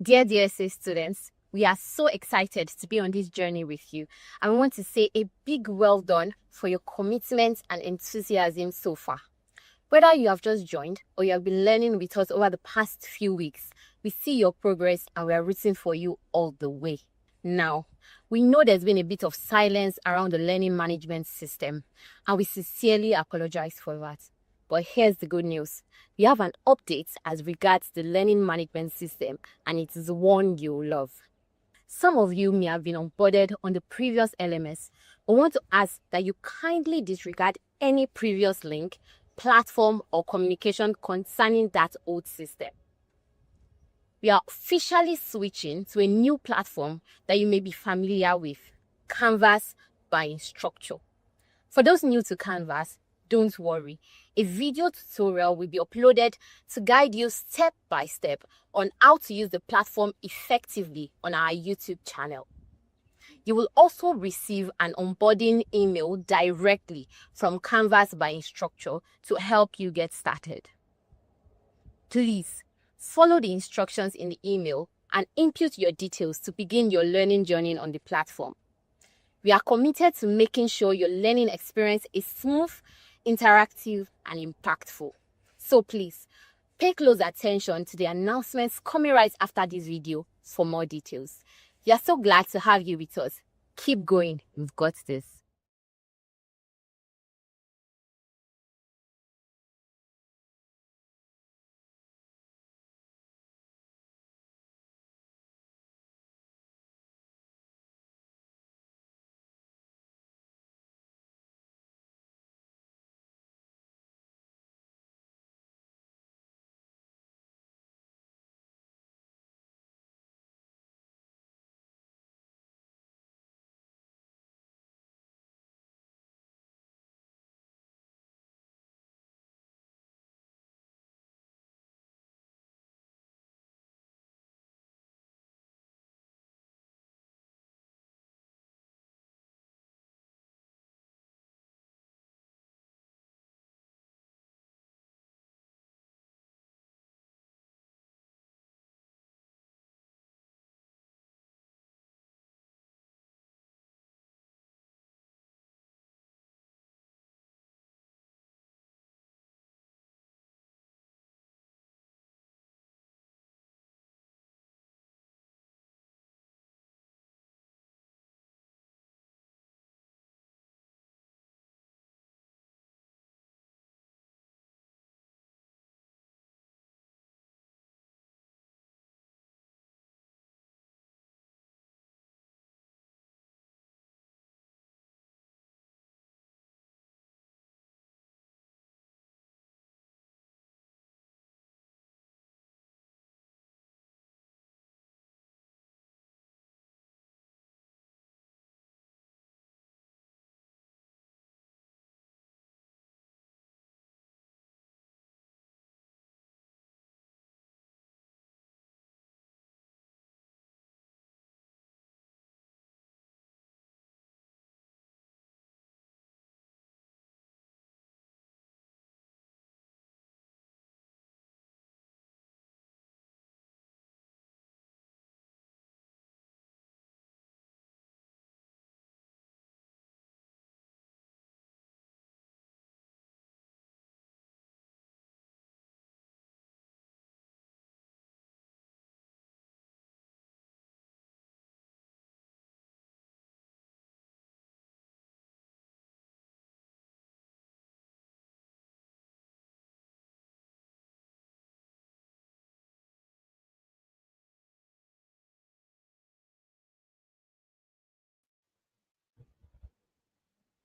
Dear DSA students, we are so excited to be on this journey with you, and we want to say a big well done for your commitment and enthusiasm so far. Whether you have just joined or you have been learning with us over the past few weeks, we see your progress and we are rooting for you all the way. Now, we know there's been a bit of silence around the learning management system, and we sincerely apologize for that. But here's the good news. We have an update as regards the learning management system, and it is one you'll love. Some of you may have been onboarded on the previous LMS, but want to ask that you kindly disregard any previous link, platform, or communication concerning that old system. We are officially switching to a new platform that you may be familiar with, Canvas by Instructure. For those new to Canvas, don't worry. A video tutorial will be uploaded to guide you step by step on how to use the platform effectively on our YouTube channel. You will also receive an onboarding email directly from Canvas by Instructure to help you get started. Please follow the instructions in the email and input your details to begin your learning journey on the platform. We are committed to making sure your learning experience is smooth, interactive, and impactful. So please, pay close attention to the announcements coming right after this video for more details. We are so glad to have you with us. Keep going, you've got this.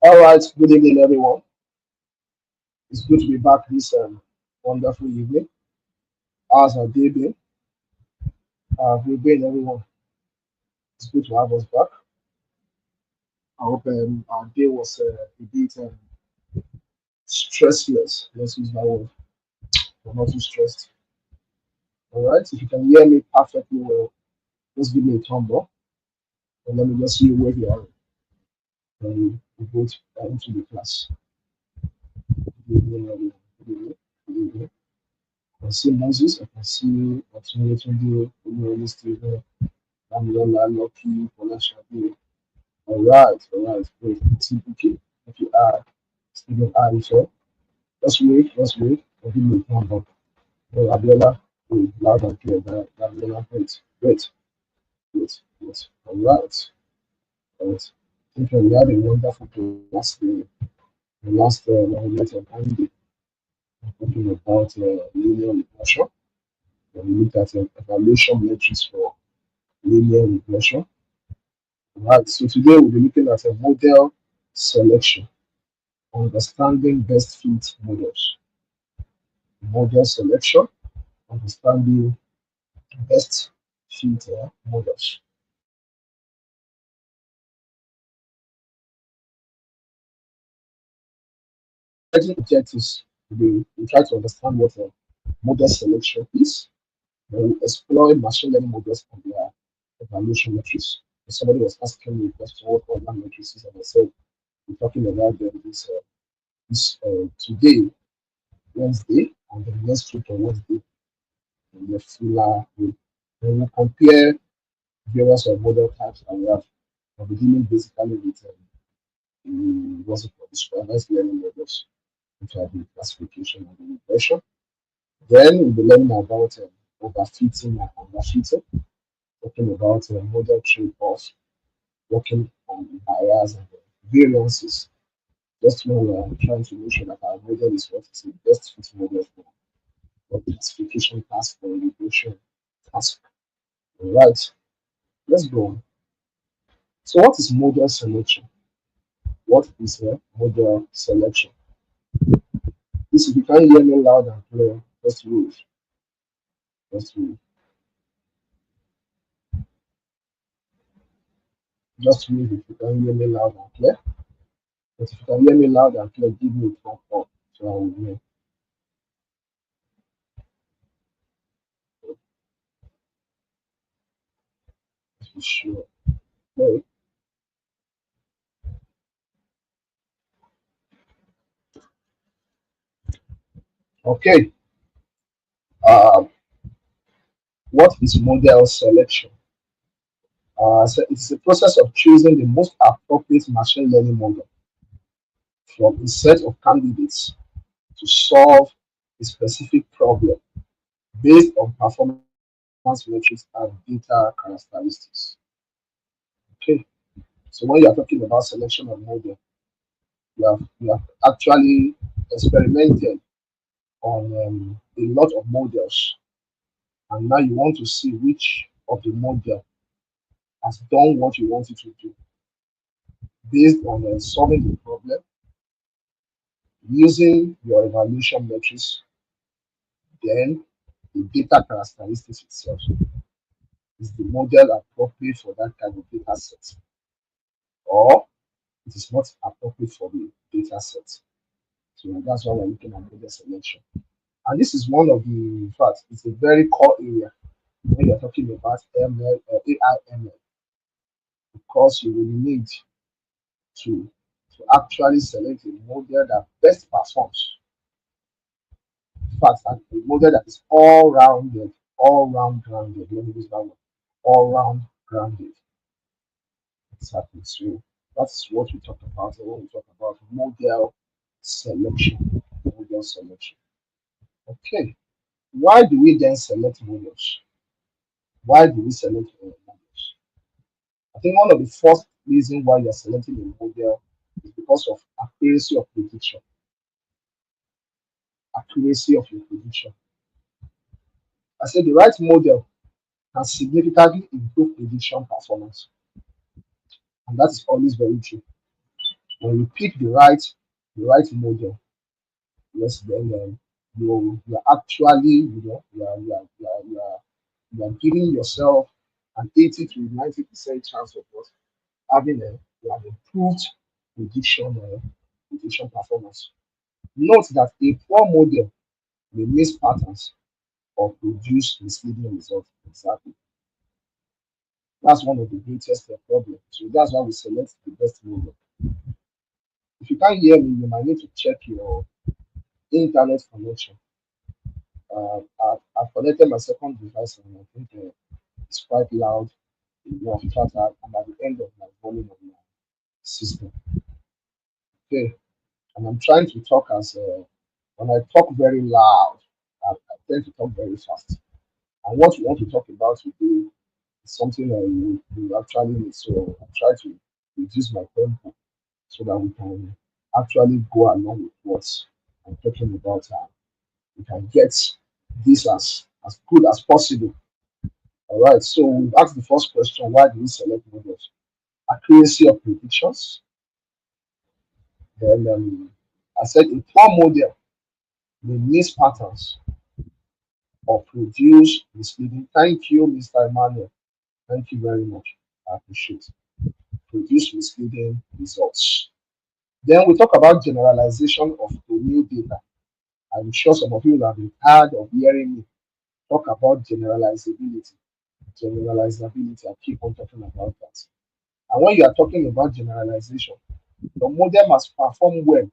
All right, good evening, everyone. It's good to be back this wonderful evening. How's our day been? We've been, everyone. It's good to have us back. I hope our day was a bit stressless. Let's use that word. We're not too stressed. All right, if you can hear me perfectly well, just give me a thumb up and let me just see where you are. And we go into the class. Good evening, everyone. Good evening. Good evening. I can see Moses. I can see Otunde. Stephen, Damilola, Lucky, Folashabi. All right, great. TPK, if you are Stephen Aisha, just wait, I'll give you a thumbs up. Abiola, loud and clear. Abiola, great. All right. I think we had a wonderful class the last moment of Andy talking about linear regression. We looked at evaluation metrics for linear regression. Right. So today we'll be looking at a model selection, understanding best fit models. Model selection, understanding best fit models. Setting objectives, we try to understand what a model selection is. Then we explore machine learning models and their evaluation metrics. Somebody was asking me a question, what other metrics is, and I said, we're talking about them this today, Wednesday, and the next week on Wednesday, in the fuller way. Then we'll compare various model types and we have we'll be dealing basically with what's it called, the supervised learning models, which are the classification and the regression. Then we'll be learning about overfitting and underfitting, talking about model trade-off, working on bias and variances. Just when we are trying to make sure that our model is what is the best fit model for classification task or regression task. All right, let's go on. So, what is model selection? What is model selection? This if you can hear me loud and clear, just wait. Just wait. Just wait if you can hear me loud and clear. But if you can hear me loud and clear, give me a thumbs up so I will know to be sure. Okay. Okay. Um, what is model selection? So it's a process of choosing the most appropriate machine learning model from a set of candidates to solve a specific problem based on performance metrics and data characteristics. Okay, so when you are talking about selection of model, you have actually experimented on a lot of models, and now you want to see which of the model has done what you want it to do based on solving the problem using your evaluation metrics, then the data characteristics itself. Is the model appropriate for that kind of data set, or it is not appropriate for the data set? So that's why we're looking at model selection. And this is one of the, in fact, it's a very core area when you're talking about ML, AI ML, because you will need to, to actually select a model that best performs. In fact, a model that is all round grounded. Let me use that word, all round grounded. Exactly. So that's what we talk about when we talk about model selection. Model selection. Okay. Why do we then select models? Why do we select models? I think one of the first reasons why you're selecting a model is because of accuracy of prediction. Accuracy of your prediction. I said the right model can significantly improve prediction performance, and that is always very true. When you pick the right model, yes, then you're actually, you are giving yourself an 80 to 90% chance of what having a you have improved prediction performance. Note that a poor model may miss patterns or produce misleading results. Exactly. That's one of the greatest problems. So that's why we select the best model. If you can't hear me, you might need to check your internet connection. I've connected my second device and I think It's quite loud, enough chatter, and at the end of my volume of my system. Okay, and I'm trying to talk as when I talk very loud, I tend to talk very fast. And what we want to talk about today is something that we actually need. So I try to reduce my tempo so that we can actually go along with what I'm talking about. And we can get this as good as possible. All right. So we've asked the first question: why do we select models? Accuracy of predictions. Then I said a poor model may miss patterns or produce misleading. Thank you, Mr. Emmanuel. Thank you very much. I appreciate it. Produce misleading results. Then we talk about generalization of the new data. I'm sure some of you have been tired of hearing me talk about generalizability. Generalizability. I keep on talking about that. And when you are talking about generalization, the model must perform well,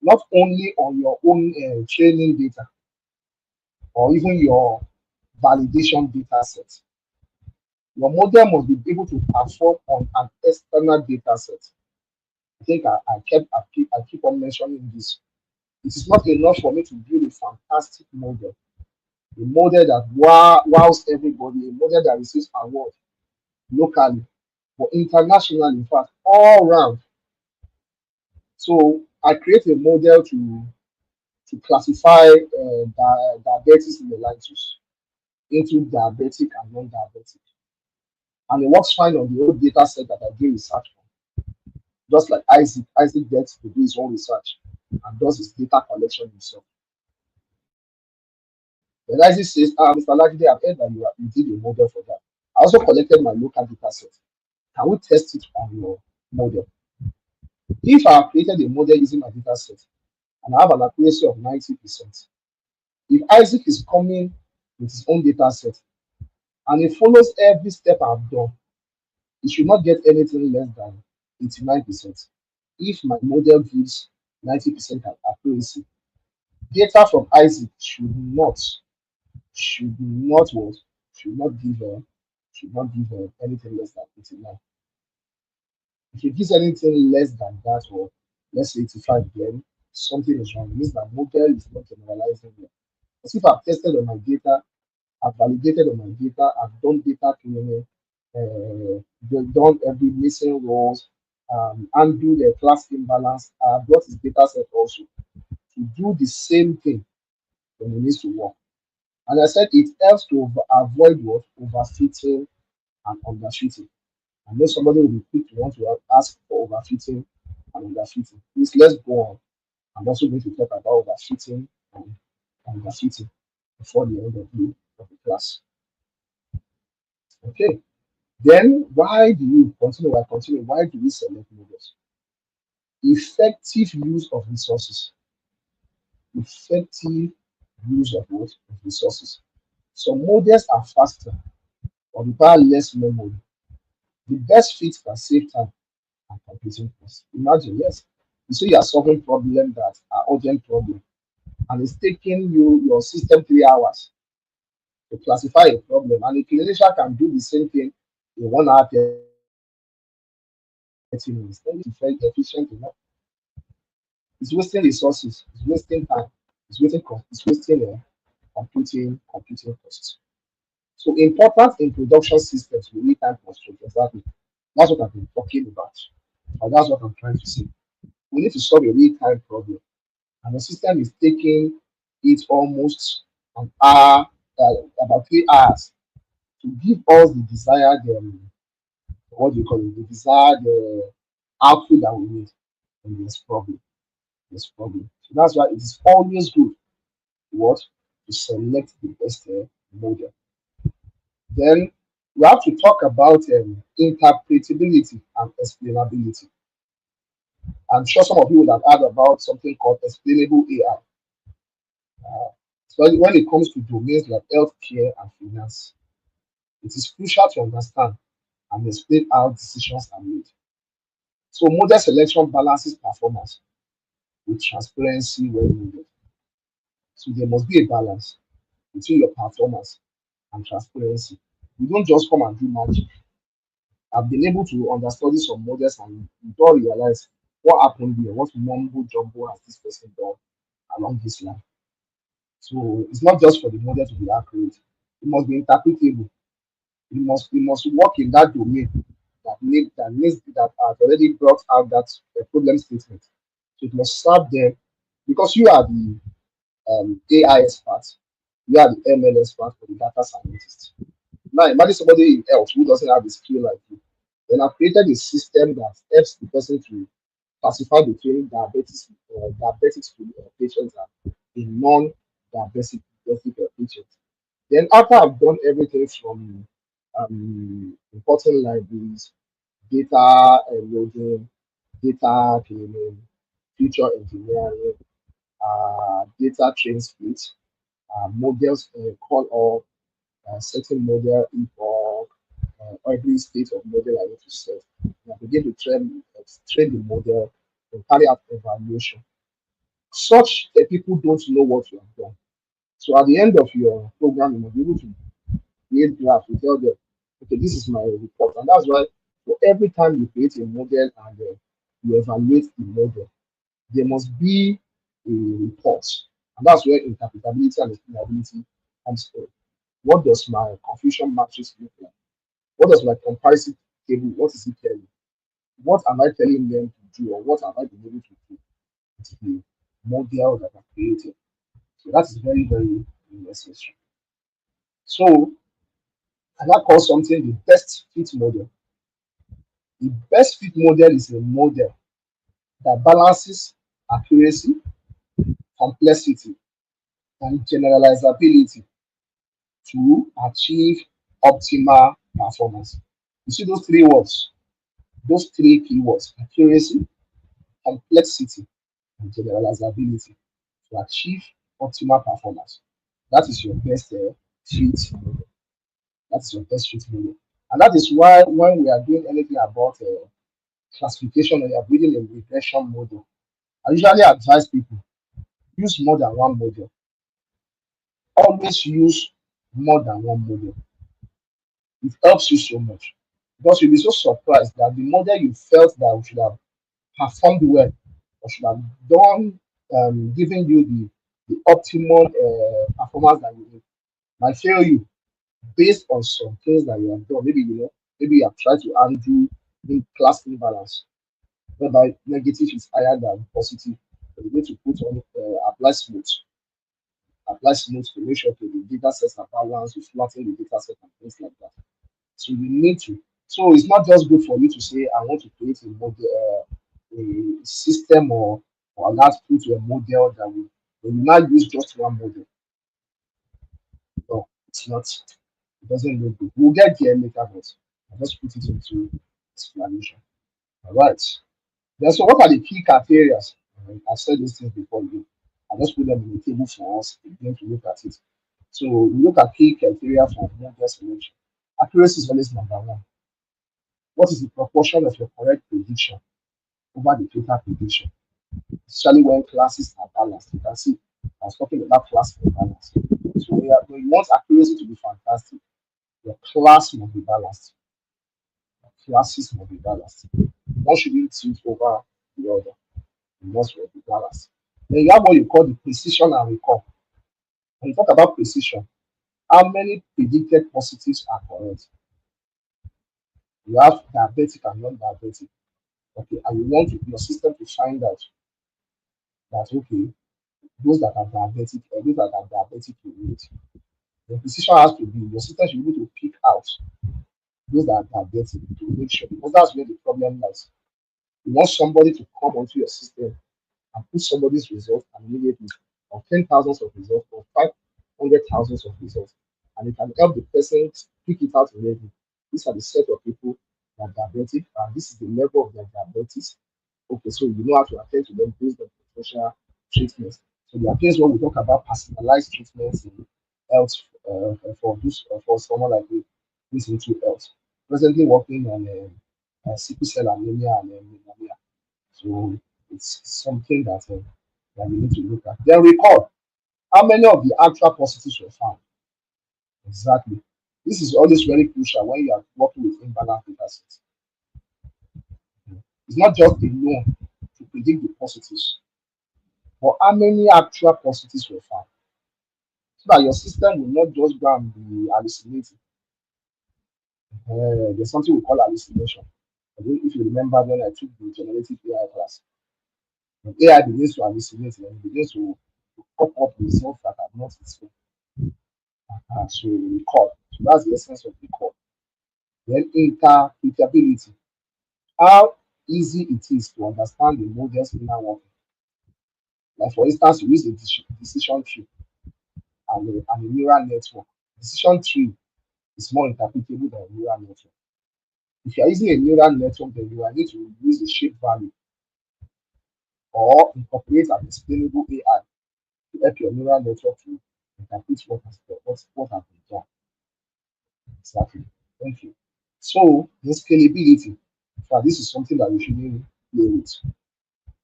not only on your own training data or even your validation data set. Your model must be able to perform on an external data set. I think I keep on mentioning this. It is not enough for me to build a fantastic model, a model that wows everybody, a model that receives awards locally, but internationally, in fact, all round. So I create a model to classify diabetes mellitus into diabetic and non-diabetic, and it works fine on the old data set that I do research on. Just like Isaac, Isaac gets to do his own research and does his data collection himself. Then Isaac says, Mr. Lajide, I've heard that you did a model for that. I also collected my local data set. Can we test it on your model? If I have created a model using my data set and I have an accuracy of 90%, if Isaac is coming with his own data set and he follows every step I've done, he should not get anything less than 89%. If my model gives 90% accuracy, data from Isaac should not what should not give anything less than 89. If it gives anything less than that, or let's say 85, then something is wrong. It means that model is not generalizing well. Because if I've tested on my data, I've validated on my data, I've done data cleaning, they've done every missing rows, and do the class imbalance. I've got his data set also to do the same thing when it needs to work. And I said it helps to avoid what overfitting and underfitting. I know somebody will be quick to want to ask for overfitting and underfitting. Please let's go on. I'm also going to talk about overfitting and underfitting before the end of the class. Okay. Then why do you continue? I continue. Why do we select models? Effective use of resources. Effective use of what? Of resources. Some models are faster or require less memory. The best fit can save time and computing costs. Imagine, yes, you say you are solving problems that are urgent problems, and it's taking your system 3 hours to classify a problem, and a clinician can do the same thing in 1 hour, 30 minutes. Then it's very efficient enough. It's wasting resources, it's wasting time, it's wasting computing costs. So important in production systems we need time constraint. Exactly. That's what I've been talking about. And that's what I'm trying to say. We need to solve a real-time problem. And the system is taking it almost an hour, about 3 hours to give us the desired, what do you call it, the desired output that we need. And there's problem. There's problem. So that's why it is always good what to select the best model. Then we have to talk about interpretability and explainability. I'm sure some of you would have heard about something called explainable AI. So when it comes to domains like healthcare and finance, it is crucial to understand and explain how decisions are made. So model selection balances performance with transparency when needed. So there must be a balance between your performance and transparency You don't just come and do magic. I've been able to understudy some models and you don't realize what happened here, what mumbo jumbo has this person done along this line. So it's not just for the model to be accurate, it must be interpretable. It must work in that domain that has already brought out that problem statement. So it must serve them because you are the AI expert, you are the ML expert for the data scientist. Now imagine somebody else who doesn't have the skill like you. Then I've created a system that helps the person to classify between diabetics to patients and a non-diabetic patients. Then after I've done everything from importing libraries, data loading, data cleaning, feature engineering, data train splits, models call all setting model epoch, every state of model I need to set. And I begin to train the model and carry out evaluation. Such that people don't know what you have done. So at the end of your program, you must be able to create graph to tell them, okay, this is my report. And that's why for every time you create a model and you evaluate the model, there must be a report. And that's where interpretability and explainability comes in. What does my confusion matrix look like? What does my comparison table, what is it telling? What am I telling them to do, or what have I been able to do with the model that I created? So that is very, very necessary. So, and that calls something the best fit model. The best fit model is a model that balances accuracy, complexity, and generalizability to achieve optimal performance. You see those three words, those three keywords: accuracy, complexity, and generalizability to achieve optimal performance. That is your best fit model. That is your best fit model. And that is why when we are doing anything about classification or you are building a regression model, I usually advise people use more than one model. Always use more than one model. It helps you so much because you'll be so surprised that the model you felt that should have performed well or should have done giving you the optimal performance that you need might fail you based on some things that you have done. Maybe maybe you have tried to undo in class imbalance, whereby negative is higher than positive. So you need to put on apply smooth to make sure the data sets are balanced, you flatten the data set and things like that. So you need to. So it's not just good for you to say, I want to create a model, a system or an output to a model that will when you now use just one model. No, it's not. It doesn't look good. We'll get there later, but I'll just put it into explanation. All right. Then, so what are the key criteria? I've said these things before you. I just put them in the table for us again to look at it. So we look at key criteria for model selection. Accuracy is always number one. What is the proportion of your correct prediction over the total prediction? Especially when classes are balanced. You can see I was talking about class balance. So when you want accuracy to be fantastic, your class must be balanced. Your classes must be balanced. One shouldn't tilt over the other. It must be balanced. Then you have what you call the precision and recall. When you talk about precision, how many predicted positives are correct? You have diabetic and non-diabetic. Okay, and you want your system to find out that okay, those that are diabetic or those that are diabetic in weight. The precision has to be your system should be able to pick out those that are diabetic to make sure because that's where the problem lies. You want somebody to come onto your system and put somebody's result and immediately or 10,000 of results or 500,000 of results. And it can help the person pick it out immediately. These are the set of people that are diabetic, and this is the level of their diabetes. Okay, so you know how to attend to them based on potential treatments. So there are things when we talk about personalized treatments in health for this for someone like me who's into health. Presently working on sickle cell anemia and pneumonia. So it's something that we need to look at. Then recall how many of the actual positives were found. Exactly. This is always very crucial when you are working with imbalanced data sets. It's not just alone to predict the positives, but how many actual positives were found, so that your system will not just go and be hallucinating. There's something we call hallucination. I don't know if you remember when I took the generative AI class, when AI begins to hallucinate and it begins to pop up results that are not its own. So record. So that's the essence of record. Then interpretability. How easy it is to understand the model's inner working. Like for instance, you use a decision tree and a neural network. Decision tree is more interpretable than a neural network. If you are using a neural network, then you will need to use a shape value or incorporate an explainable AI to help your neural network to interpret what has been done. Exactly. Thank you. So the scalability. In fact, this is something that we should really play with.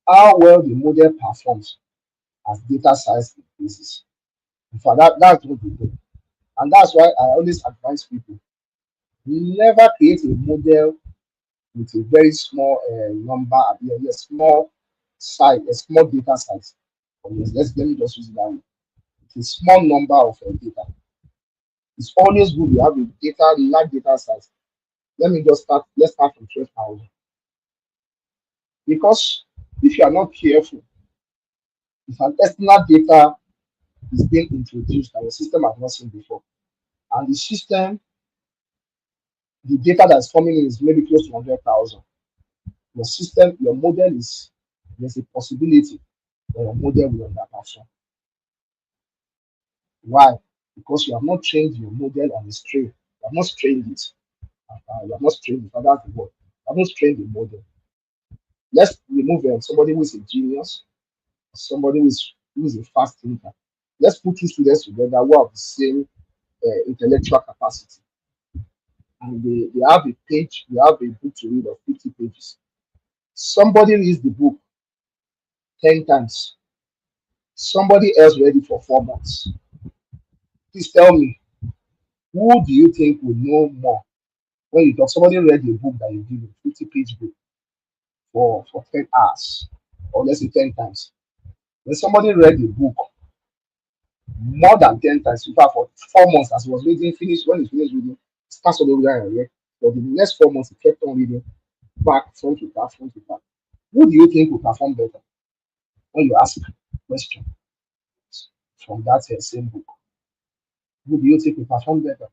How well the model performs as data size increases. In fact, that's what we do. And that's why I always advise people never create a model with a very small number, a small size, a small data size. Let me just use it that way. It's a small number of data. It's always good to have a large data size. Let's start from 12,000. Because if you are not careful, if an external data is being introduced that the system has not seen before, and the data that's coming in is maybe close to 100,000, your model there's a possibility that your model will underperform. Why? Because you have not trained your model on a string. You have not trained it. You have not trained it. That's the word. You have not trained the model. Let's remove somebody who is a genius, somebody who is a fast thinker. Let's put two students together who have the same intellectual capacity, and they have they have a book to read of 50 pages. Somebody reads the book 10 times. Somebody else read it for 4 months. Please tell me, who do you think will know more when you talk? Somebody read a book that you give him, 50-page book for 10 hours, or let's say 10 times. When somebody read the book more than 10 times, in fact, for 4 months, as he was reading, when he finished reading, starts all over and read. For the next 4 months, he kept on reading back, front to back, front to back. Who do you think will perform better when you ask questions from that same book? Who do you think will perform better?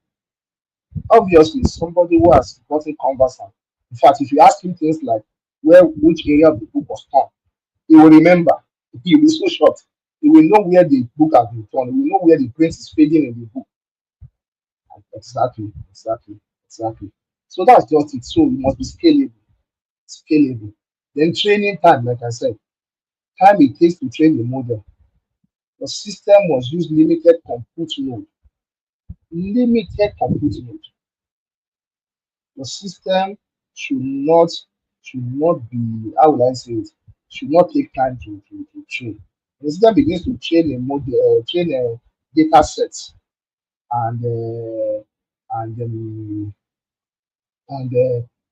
Obviously, somebody who has gotten conversant. In fact, if you ask him things like which area of the book was torn, he will remember. He will be so short. He will know where the book has been torn. He will know where the print is fading in the book. Exactly, exactly, exactly. So that's just it. So it must be scalable. Scalable. Then training time, like I said, time it takes to train the model. The system must use limited compute node. Limited compute node. The system should not be, how will I say it, should not take time to train. The system begins to train a model, train a data set, and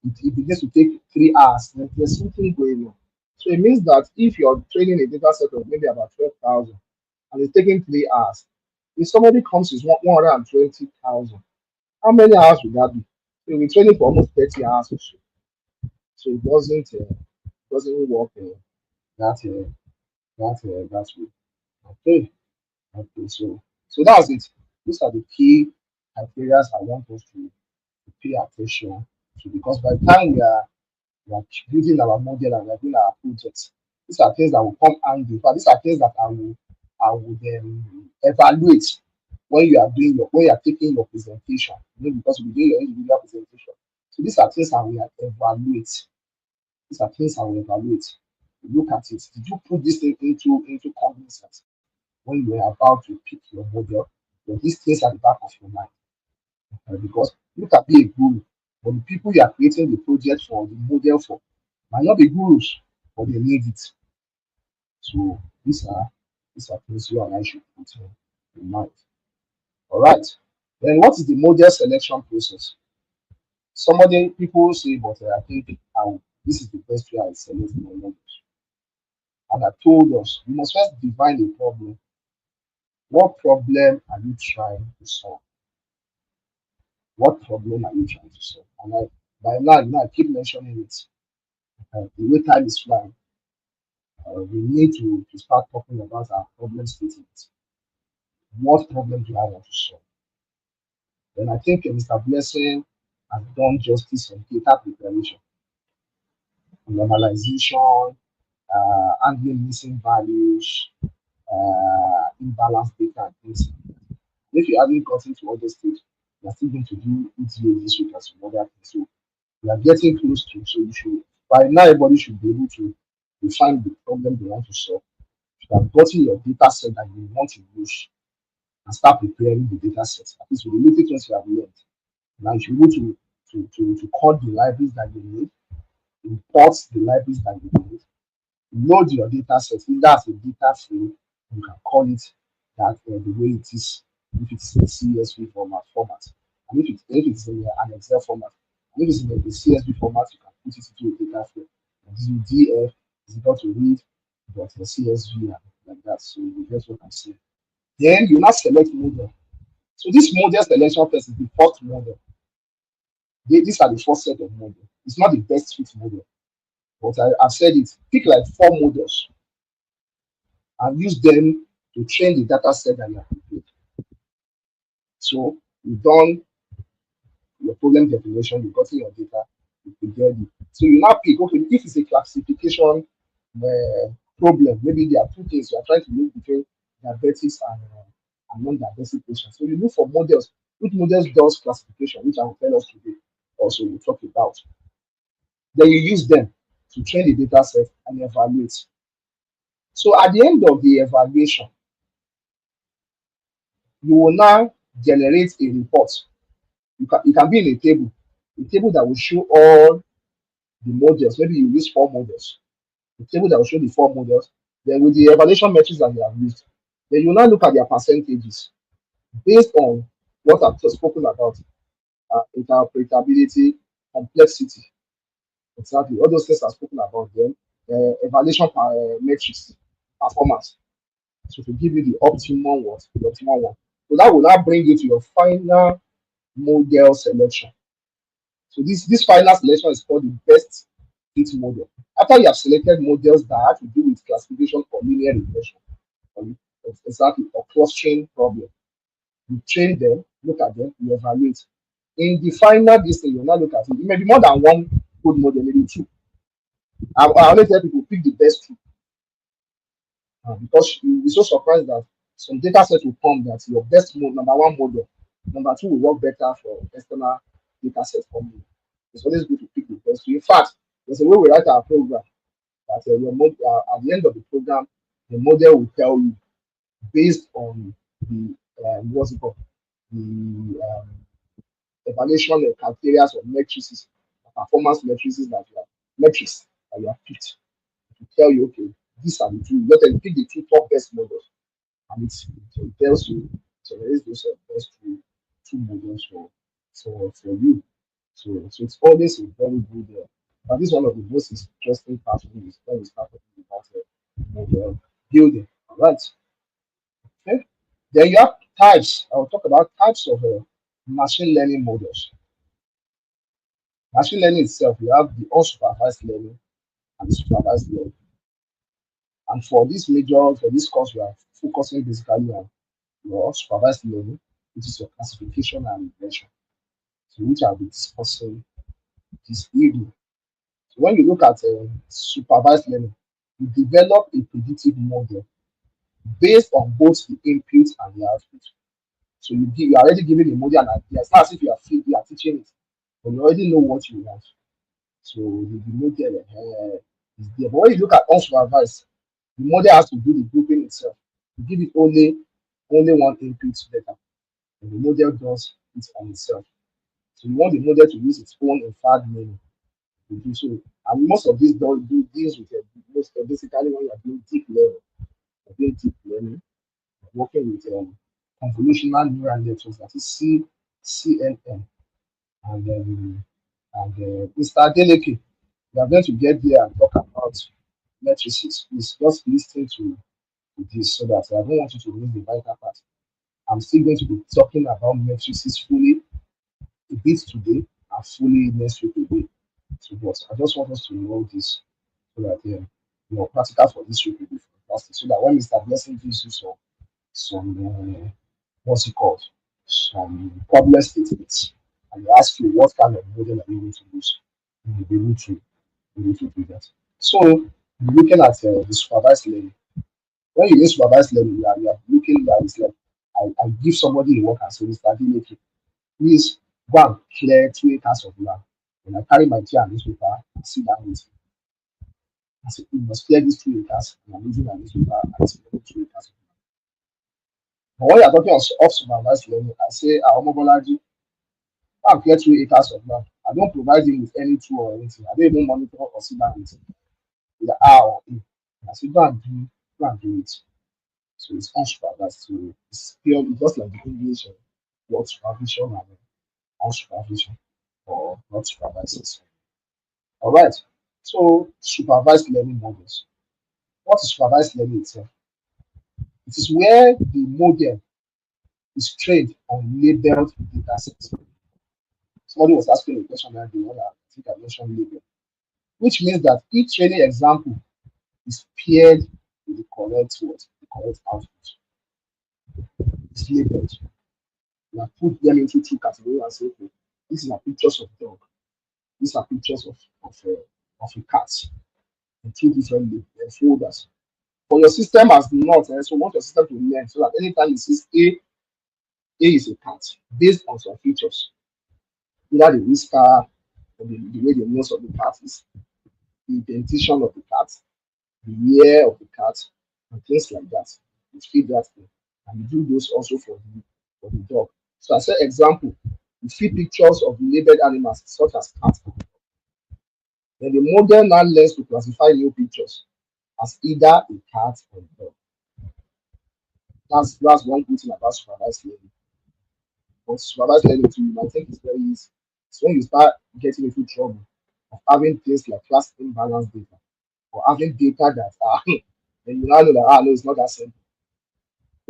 it begins to take 3 hours. There's something going on. So it means that if you're training a data set of maybe about 12,000 and it's taking 3 hours, if somebody comes with 120,000, how many hours would that be? You'll be training for almost 30 hours or so. So it doesn't work that that way. Okay, okay. So that's it. These are the key criteria I want us to pay attention to, because by the time we are building our model and we are doing our projects, these are things that will come handy. But these are things that I would evaluate when you are taking your presentation. Because you're doing your individual presentation. So these are things I will evaluate. These are things I will evaluate. Look at it. Did you put this thing into cognizance when you were about to pick your model? Then these things at the back of your mind. Because you can be a guru, but the people you are creating the project for, the model for, might not be gurus, but they need it. So these are things you and I should put in mind. All right. Then what is the model selection process? Somebody people say, but I think this is the best way I select my models. And I told us we must first define the problem. What problem are you trying to solve? What problem are you trying to solve? And by now, I keep mentioning it. The way time is flying, we need to start talking about our problem statement. What problem do I want to solve? Then I think Mr. Blessing has done justice on data preparation, normalization, handling missing values, imbalanced data, and things. If you haven't gotten to all those things, you are still going to do ETA this week as some other things. So we are getting close to. So you should by now everybody should be able to find the problem they want to solve. You have gotten your data set that you want to use and start preparing the data set. At least with the little things you have learned. Now you should be able to code the libraries that you need, import the libraries that you need, load your data set. If that's a data frame, you can call it that the way it is. If it's a CSV format, and if it's in an Excel format, and if it's in a CSV format, you can put it into a data frame. And this is DF is equal to read dot the CSV and like that. So you get what I'm saying. Then you now select model. So this model selection first is the first model. These are the first set of model. It's not the best fit model, but I've said it. Pick like 4 models and use them to train the data set that you have prepared. So you've done your problem definition, you've gotten your data, you prepared it. So you now pick, okay, if it's a classification problem, maybe there are two things you are trying to look between diabetics and non-diabetic patients. So you look for models, which models does classification, which I will tell us today. Also, we'll talk about. Then you use them to train the data set and evaluate. So at the end of the evaluation, you will now generate a report. It can be in a table that will show all the models. Maybe you use 4 models, a table that will show the 4 models. Then with the evaluation metrics that you have used, then you now look at their percentages based on what I've just spoken about, interpretability, complexity, exactly. All those things I've spoken about them, evaluation metrics, performance. So to give you the optimum what, the optimal one. So that will now bring you to your final model selection. So this final selection is called the best fit model. After you have selected models that have to do with classification or linear regression, or exactly, or clustering problem, you train them, look at them, you evaluate. In the final this thing, you now look at it. It may be more than one good model, maybe two. I always tell people pick the best two because you'll be so surprised that some data set will come that your best mode, number one model, number two will work better for external data set for you. It's always good to pick the best two. In fact, there's a way we write our program that at the end of the program, the model will tell you based on the what's it called, the evaluation criteria or matrices, performance matrices that you have picked to tell you, okay, these are the two. Let them pick the two top best models, and it tells you so there is those best two models for you. So it's always a very good. But this is one of the most interesting parts when we start talking about model building. All right. Okay. Then you have types. I'll talk about types of machine learning models. Machine learning itself, you have the unsupervised learning and the supervised learning. And for this course, we are focusing basically on your supervised learning, which is your classification and regression. So which I'll be discussing this evening. So when you look at supervised learning, you develop a predictive model based on both the input and the output. So you are already giving the model an idea. It's not as if you are teaching it, but you already know what you want. So the model is there. But when you look at unsupervised, the model has to do the grouping itself. You give it only one input data, and the model does it on itself. So you want the model to use its own inferred meaning to do so. And most of these don't do deals with basically when you're doing deep learning, working with convolutional neural networks, that is CNN, and Mr. Adeleke, we are going to get there and talk about matrices. Please just listen to this so that I don't want you to miss the vital part. I'm still going to be talking about matrices fully a bit today and fully next week again. So, but I just want us to know this so that practical for this week will be fantastic. So that when Mr. Blessing gives you some what's it called, some problem statements, and they ask you what kind of model are you going to use, you'll be able to do that. So, looking at the supervised learning, when you use supervised learning, you are looking at it's like I give somebody a work and say, Mr. Dineki, please go and clear 2 acres of land. When I carry my chair and newspaper, I sit down with him. I say, you must clear these 2 acres, and I'm using my newspaper and it's clearing 2 acres. But when you're talking of supervised learning, I say, Omobolaji, go and clear 2 acres of land. I don't provide him with any tool or anything. I don't even monitor or sit down with him. With the R or E. I say, go and do it. So it's unsupervised. So it's purely just like the English word supervision and unsupervision or not supervised. All right. So supervised learning models. What is supervised learning itself? It is where the model is trained on labeled data sets. Somebody was asking a question that the one I think I mentioned label, which means that each training example is paired with the correct word, the correct output. It's labeled. You have put them into two categories and say, okay, these are pictures of dog. These are pictures of a cat in two different folders. For your system as not, so want your system to learn so that anytime it says A is a cat based on some features, either the whisker or the way the nose of the cat is, the dentition of the cat, the ear of the cat, and things like that. You feed that thing. And you do those also for the dog. So I said example, you feed pictures of labeled animals such as cats. Then the model now learns to classify new pictures as either a cat or a dog. That's one good thing about supervised learning. But supervised learning too, you might think it's very easy. It's when you start getting into trouble of having things like class imbalance data or having data that are then you now know that no, it's not that simple.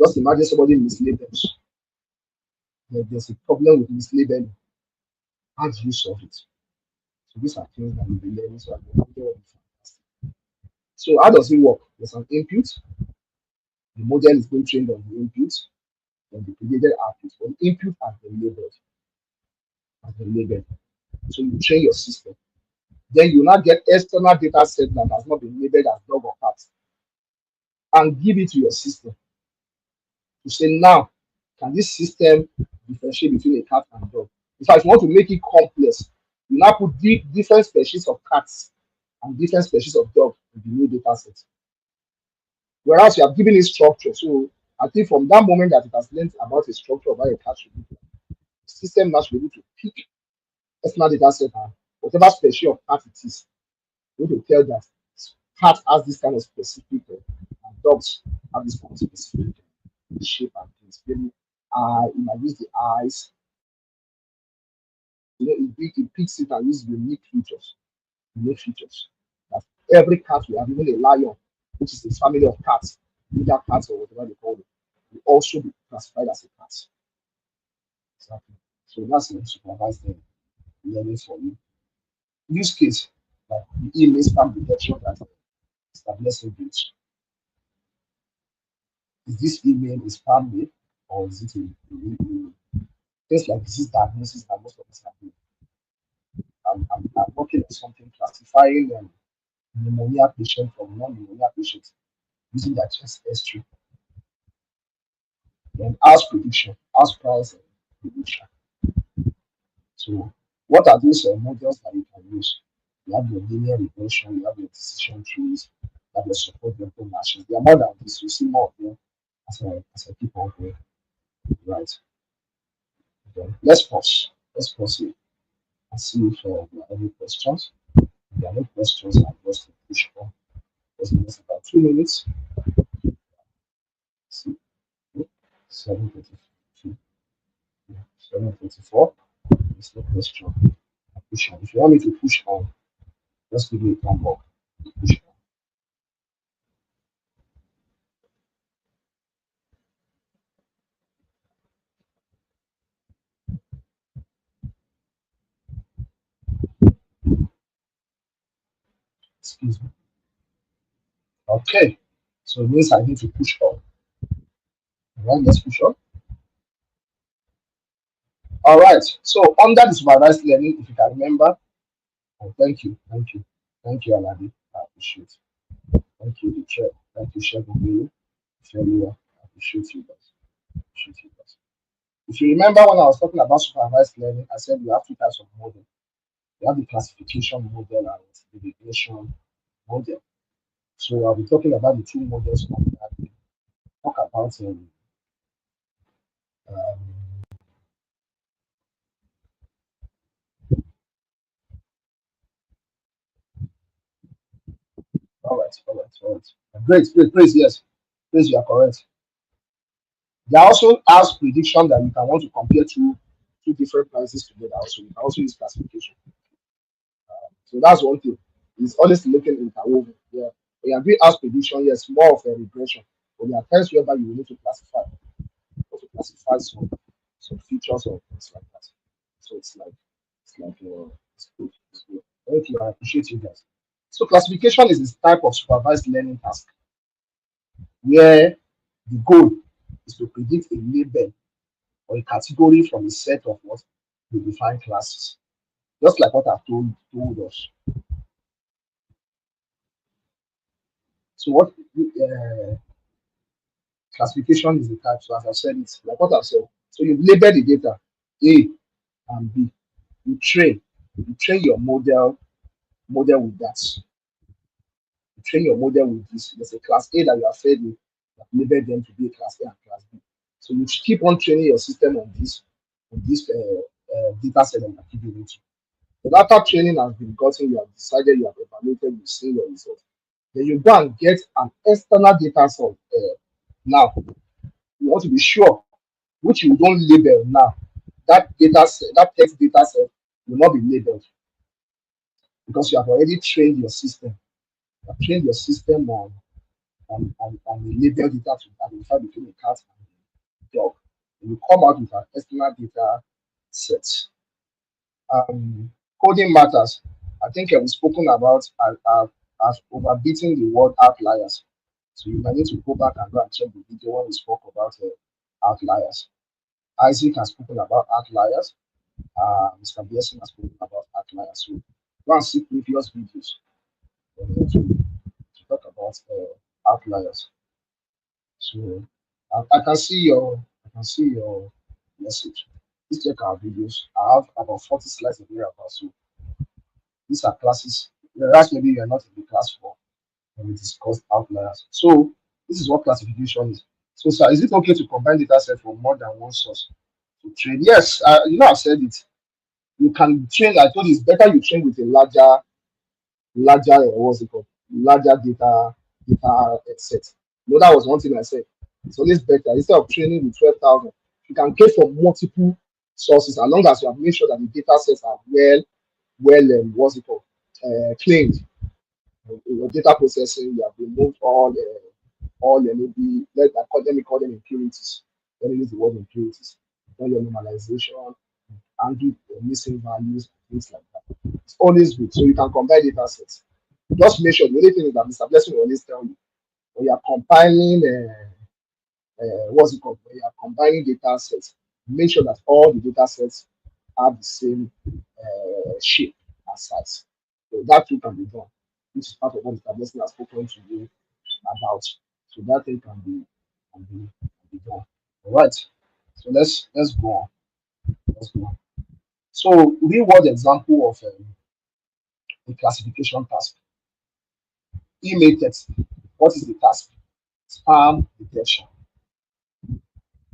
Just imagine somebody mislabels. There's a problem with mislabeling. How do you solve it? So these are things that we'll be learning. So how does it work? There's an input. The model is being trained on the input, then the predicted output. But the input has been labeled. So you train your system. Then you now get external data set that has not been labeled as dog or cat and give it to your system to say now, can this system differentiate between a cat and dog? In fact, if you want to make it complex, you now put different species of cats and different species of dogs in the new data set. Whereas you have given it structure. So I think from that moment that it has learned about the structure of how a cat should be, the system now should be able to pick external data set and whatever species of cat it is, going to tell that cat has this kind of specific and dogs have this kind of specific shape and things. Maybe you might use the eyes. It picks it and uses unique features. Unique features. That every cat will have, even a lion, which is a family of cats, either cats or whatever they call it, will also be classified as a cat. Exactly. So that's the supervised learning for you. Use case like the email spam detection that establishing breach. Is this email a spam mail or is it a real email? Things like disease diagnosis that most of us are doing. I'm working on something classifying pneumonia patient from non-pneumonia patients using their chest history. Then house prediction, house price prediction. So what are these models that you can use? You have your linear regression, you have your decision trees, you have your support vector matches. There are more than this. You see more of them as I keep on going. Right. Then let's pause. Let's pause here and see if there are any questions. If there are no questions, I'm just to push on. Just about 2 minutes. See. 7:32. Yeah, 7:34. It's no question. I push on. If you want me to push on, just give me a thumb up. Push on. Excuse me. Okay. So it means I need to push on. All right, let's push on. All right. So under the supervised learning, if you can remember, oh, thank you, thank you, Aladi. I appreciate it. Thank you, the chair. Thank you, Shegun. Failure. I appreciate you guys. Appreciate you guys. If you remember when I was talking about supervised learning, I said we have two types of model. We have the classification model and the deviation model. So I'll be talking about the two models on that. Talk about um, all right. Great, praise, yes. Praise, you are correct. There also has prediction that you can want to compare two different prices together. Also, you can also use classification. So that's one thing. It's always looking interwoven. Yeah. When you agree as prediction, yes, more of a regression. But there are times whereby you will need to classify, some features or things like that. So it's good. It's good. Thank you. I appreciate you guys. So classification is this type of supervised learning task where the goal is to predict a label or a category from a set of what we define classes. Just like what I've told us. So what classification is the type. So as I said, it's like what I've said. So you label the data A and B. You train your model with that. You train your model with this. There's a class A that you are fed with, that label them to be a class A and class B. So you keep on training your system on this data set that you are giving it to. So after training has been gotten, you have decided, you have evaluated, you've seen your results. Then you go and get an external data set. Now you want to be sure which you don't label now. That data set, that text data set will not be labeled because you have already trained your system. You have trained your system on the label data to identify between a cat and a dog. And you come out with an external data set. Coding matters. I think we've spoken about as overbeating the word outliers. So you might need to go back and go and check the video when we spoke about outliers. Isaac has spoken about outliers. Mr. Blessing has spoken about outliers. So go and see previous videos to talk about outliers. So I can see your message. Please check our videos. I have about 40 slides of here about. So these are classes. Whereas maybe you are not in the class for when we discussed outliers. So this is what classification is. So sir, is it okay to combine data set from more than one source to train? Yes, I've said it. You can train. I told you it's better you train with a what's it called? Larger data set. No, that was one thing I said. It's always better instead of training with 12,000. You can get from multiple sources as long as you have made sure that the data sets are what's it called? Cleaned. Your data processing, you have removed all maybe let me call them impurities. Let me use the word impurities. Then your normalization, handle missing values, things like that. It's always good. So you can combine data sets. Just make sure the only thing is that Mr. Blessing will always tell you when you are compiling what's it called? When you are combining data sets, make sure that all the data sets have the same shape and size. So that too can be done, which is part of what Mr. Blessing has spoken to you about. So that thing can be done. All right. So let's go on. Let's go on. So real world example of a classification task. Email text. What is the task? Spam detection.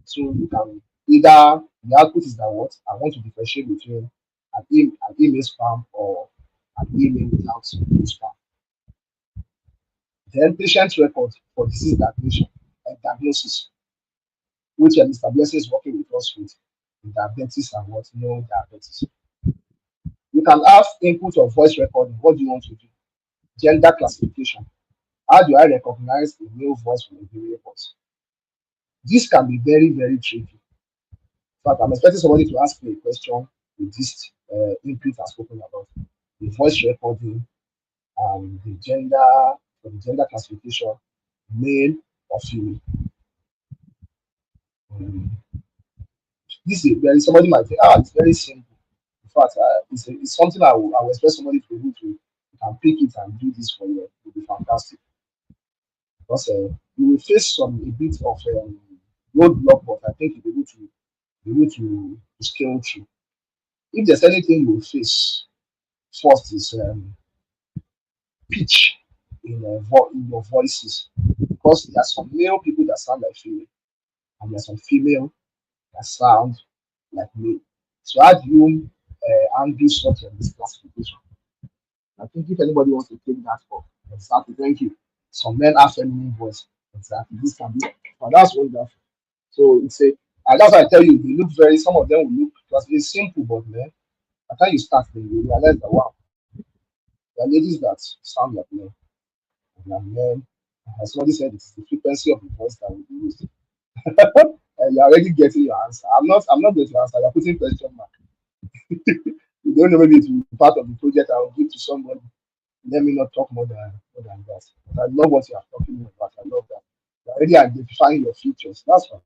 So you can either the output is that what I want to differentiate between an email spam or an email without no spam. Then patient record for disease diagnosis. which Mr. Blessing is working with us with, diabetes and what no diabetes. You can have input of voice recording. What do you want to do? Gender classification. How do I recognize a male voice from a female voice? This can be very, very tricky. In fact, I'm expecting somebody to ask me a question with this input I've spoken about. The voice recording, the gender, for the gender classification, male or female. Um, this is very, somebody might say, it's very simple. In fact, it's something I will expect somebody to be able to, you can pick it and do this for you. It will be fantastic. Because you will face some a bit of roadblock, but I think you'll be able to scale through. If there's anything you will face, first is pitch in your voices, because there are some male people that sound like female, and there are some female that sound like male. So how do you undo such a misclassification? I think if anybody wants to take that for exactly, thank you. Some men have feminine voice. Exactly. This can be, but that's wonderful. So it's a, and that's why I tell you, they look very, some of them will look, because it's simple, but man, by the time you start, then you realize that, wow, there are ladies that sound like men, and there are men, as somebody said, it's the frequency of the voice that will be used. And you're already getting your answer. I'm not going to answer, you're putting question mark. You don't know, maybe it will be part of the project I will give to somebody. Let me not talk more than that. But I love what you are talking about. I love that. You're already identifying your features. That's fine.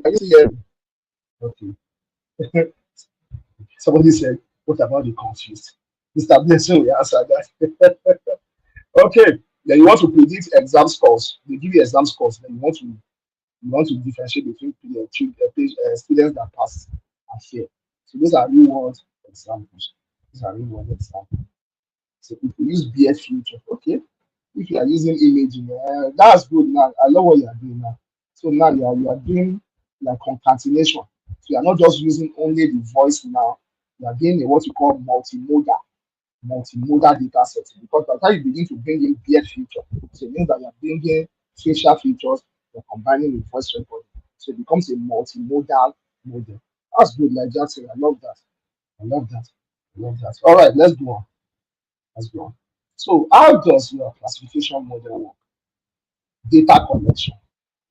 Can you hear me? Okay. Somebody said, what about the confused? Mr. Blessing will answer that. Okay. Then you want to predict exam scores. They give you exam scores. Then you want to differentiate between students that pass and fail. So those are real world examples. These are real world examples. So if you use BF future, okay. If you are using imaging, that's good now. I love what you are doing now. So now you are doing like concatenation. So you are not just using only the voice now. You are doing what you call multimodal data sets. Because by the time you begin to bring in beard feature, so it means that you are bringing facial features, you're combining with voice recording. So it becomes a multimodal model. That's good, like Jackson. I love that. I love that. I love that. All right, let's go on. Let's go on. So how does your classification model work? Data collection.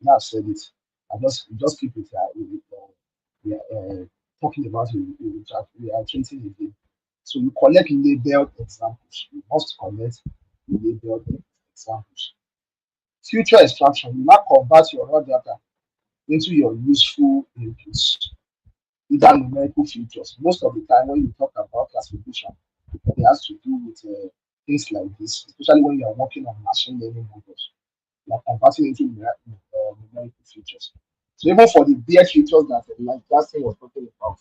Now I've said it. I just keep it. We are talking about it. We are treating it. Again. So you collect labeled examples. You must collect labeled examples. Future extraction. You now convert your raw data into your useful inputs, either numerical features. Most of the time, when you talk about classification, it has to do with things like this, especially when you are working on machine learning models. Like converting into numerical features. So even for the bare features that like Justin was talking about,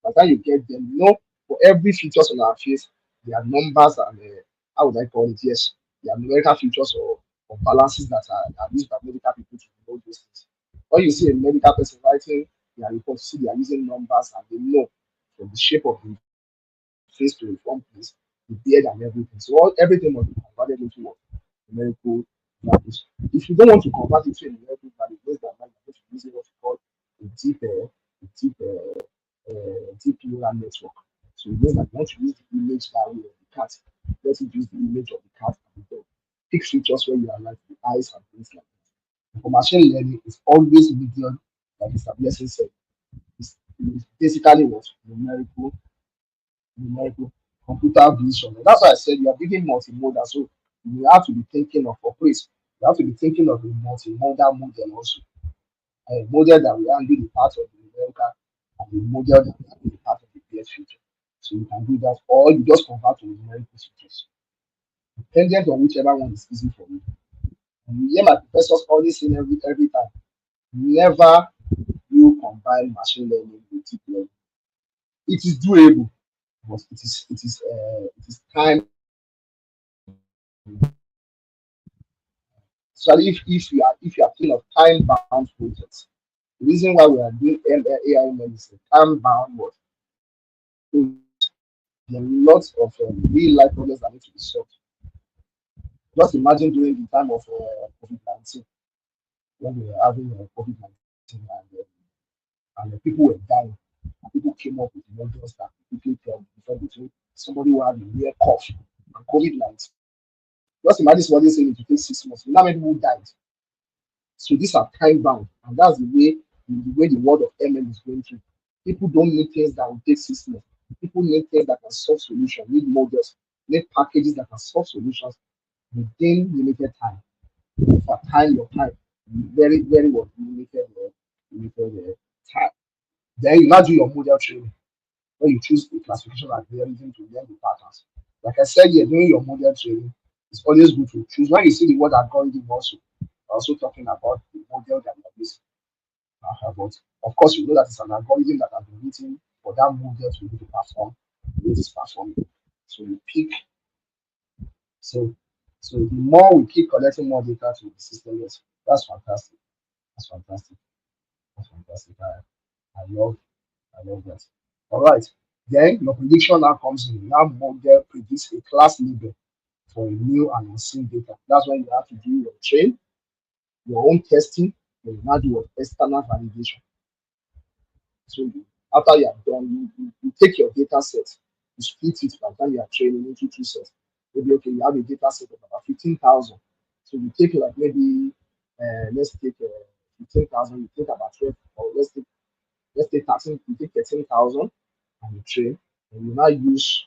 by the time you get them, for every features on our face, there are numbers and how would I call it? Yes, there are numerical features or balances that are used by medical people to know those things. When you see a medical person writing their report, you see they are using numbers and they know from the shape of the face to reform place, the beard and everything. So everything must be converted into what? Numerical values. If you don't want to convert it to a numerical value, based on that, you're going to use what you call a deep neural network. So you know that you want to use the image that way of the cat. Let it use the image of the cat and the dog. Pick features where you are like the eyes and things like that. For machine learning, it's always medium, like Mr. Blessing said. It's basically what numerical computer vision. And that's why I said you are building multimodal. So you have to be thinking of operates. You have to be thinking of a multimodal model also. A model that will handle the part of the numerical and the model that will handle the part of the PS feature. So you can do that, or you just convert to numerical features, dependent on whichever one is easy for you. And you hear my professors always saying every time, never you combine machine learning with deep learning. It is doable, but it is time. So if you are thinking of time bound projects, The reason why we are doing AI medicine, time bound, was there are lots of real life problems that need to be solved. Just imagine during the time of COVID 19, when we were having COVID 19 and people were dying, and people came up with models that quickly tell the difference between somebody who had a real cough and COVID 19. Just imagine somebody saying it will take 6 months. You know how many people died? So these are time bound, and that's the way the world of ML is going through. People don't need things that will take 6 months. People need things that can solve solutions, need models, need packages that can solve solutions within limited time. For time, your time, very, very well limited time. Then you now do your model training when you choose a classification algorithm to learn the patterns. Like I said here, during your model training, it's always good to choose. When you see the word algorithm also talking about the model that you're using. But of course, you know that it's an algorithm that has been written for that model to be able to perform the way it is performing. So you pick, so so the more we keep collecting more data to the system, yes, that's fantastic. That's fantastic. That's fantastic. I love that. All right. Then your prediction now comes in. Now model predicts a class label for a new and unseen data. That's when you have to do your train, your own testing, then you now do your external validation. So after you have done, you take your data set, you split it by the time you are training into two sets. Maybe okay, you have a data set of about 15,000. So you take like maybe let's take 15,000, you take about 12, or let's take 13, you take 13,000 and you train, and you now use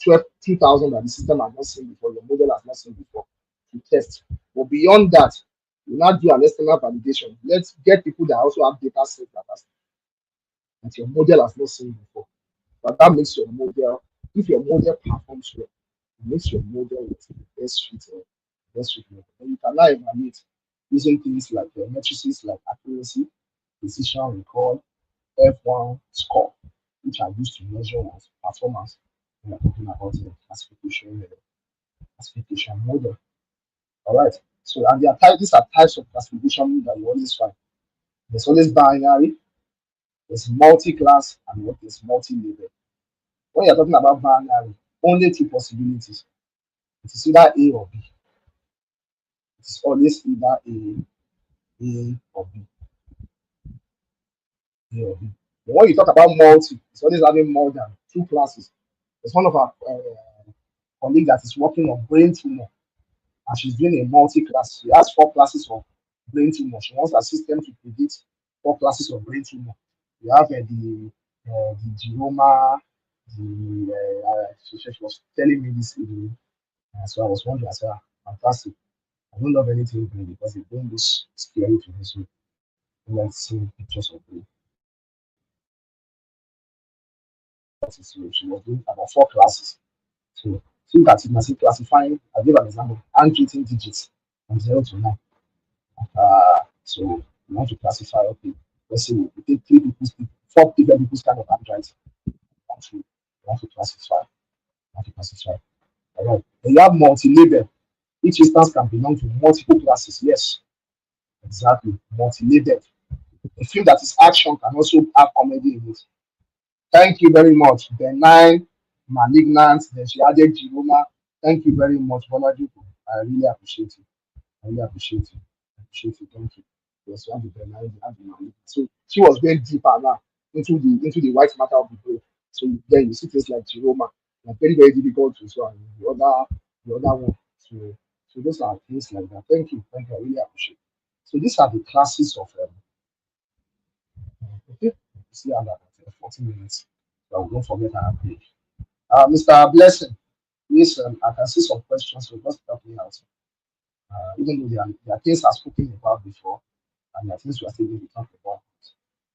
2,000 that the system has not seen before, your model has not seen before to test. But beyond that, you now do an external validation. Let's get people that also have data sets that your model has not seen before. But that makes your model, if your model performs well, it makes your model with the best fit model. And you can now evaluate using things like matrices like accuracy, precision recall, F1 score, which are used to measure one's performance when we're talking about the classification model. All right. So and these are types of classification that you always find. There's always binary, there's multi-class, and what is multi-label. When you're talking about binary, only two possibilities. It is either A or B. It is always either A or B, A or B. But when you talk about multi, it's always having more than two classes. There's one of our colleague that is working on brain tumor, and she's doing a multi-class. She has four classes of brain tumor. She wants her system to predict four classes of brain tumor. You have the geroma, she was telling me this evening. So I was wondering, I said, fantastic. I don't love anything green because it brings this scary to me. So let's see pictures of brain. So she was doing about four classes. So think that it must be classifying. I'll give an example. Handwritten digits from 0 to 9. So we want to classify, okay, let's say we take four different people's kind of handwriting. We want to classify. All right. Then you have multi-label. Each instance can belong to multiple classes. Yes, exactly. Multi-label. A film that is action can also have comedy in it. Thank you very much. Benign, malignant, then she added geroma. Thank you very much, Bolaji. I really appreciate it. I really appreciate it. Appreciate it. Thank you. Yes, you have the benign, you have the malignant. So she was going deeper now into the white matter of the brain. So then you see things like geroma, like very, very difficult to solve. And the other one. So those are things like that. Thank you. Thank you. I really appreciate it. So these are the classes of okay. See how that 14 minutes. So don't forget our break. Mr. Blessing, please, I can see some questions, so just help me out. Even though there are things I've spoken about before, and there are things we are still going to talk about.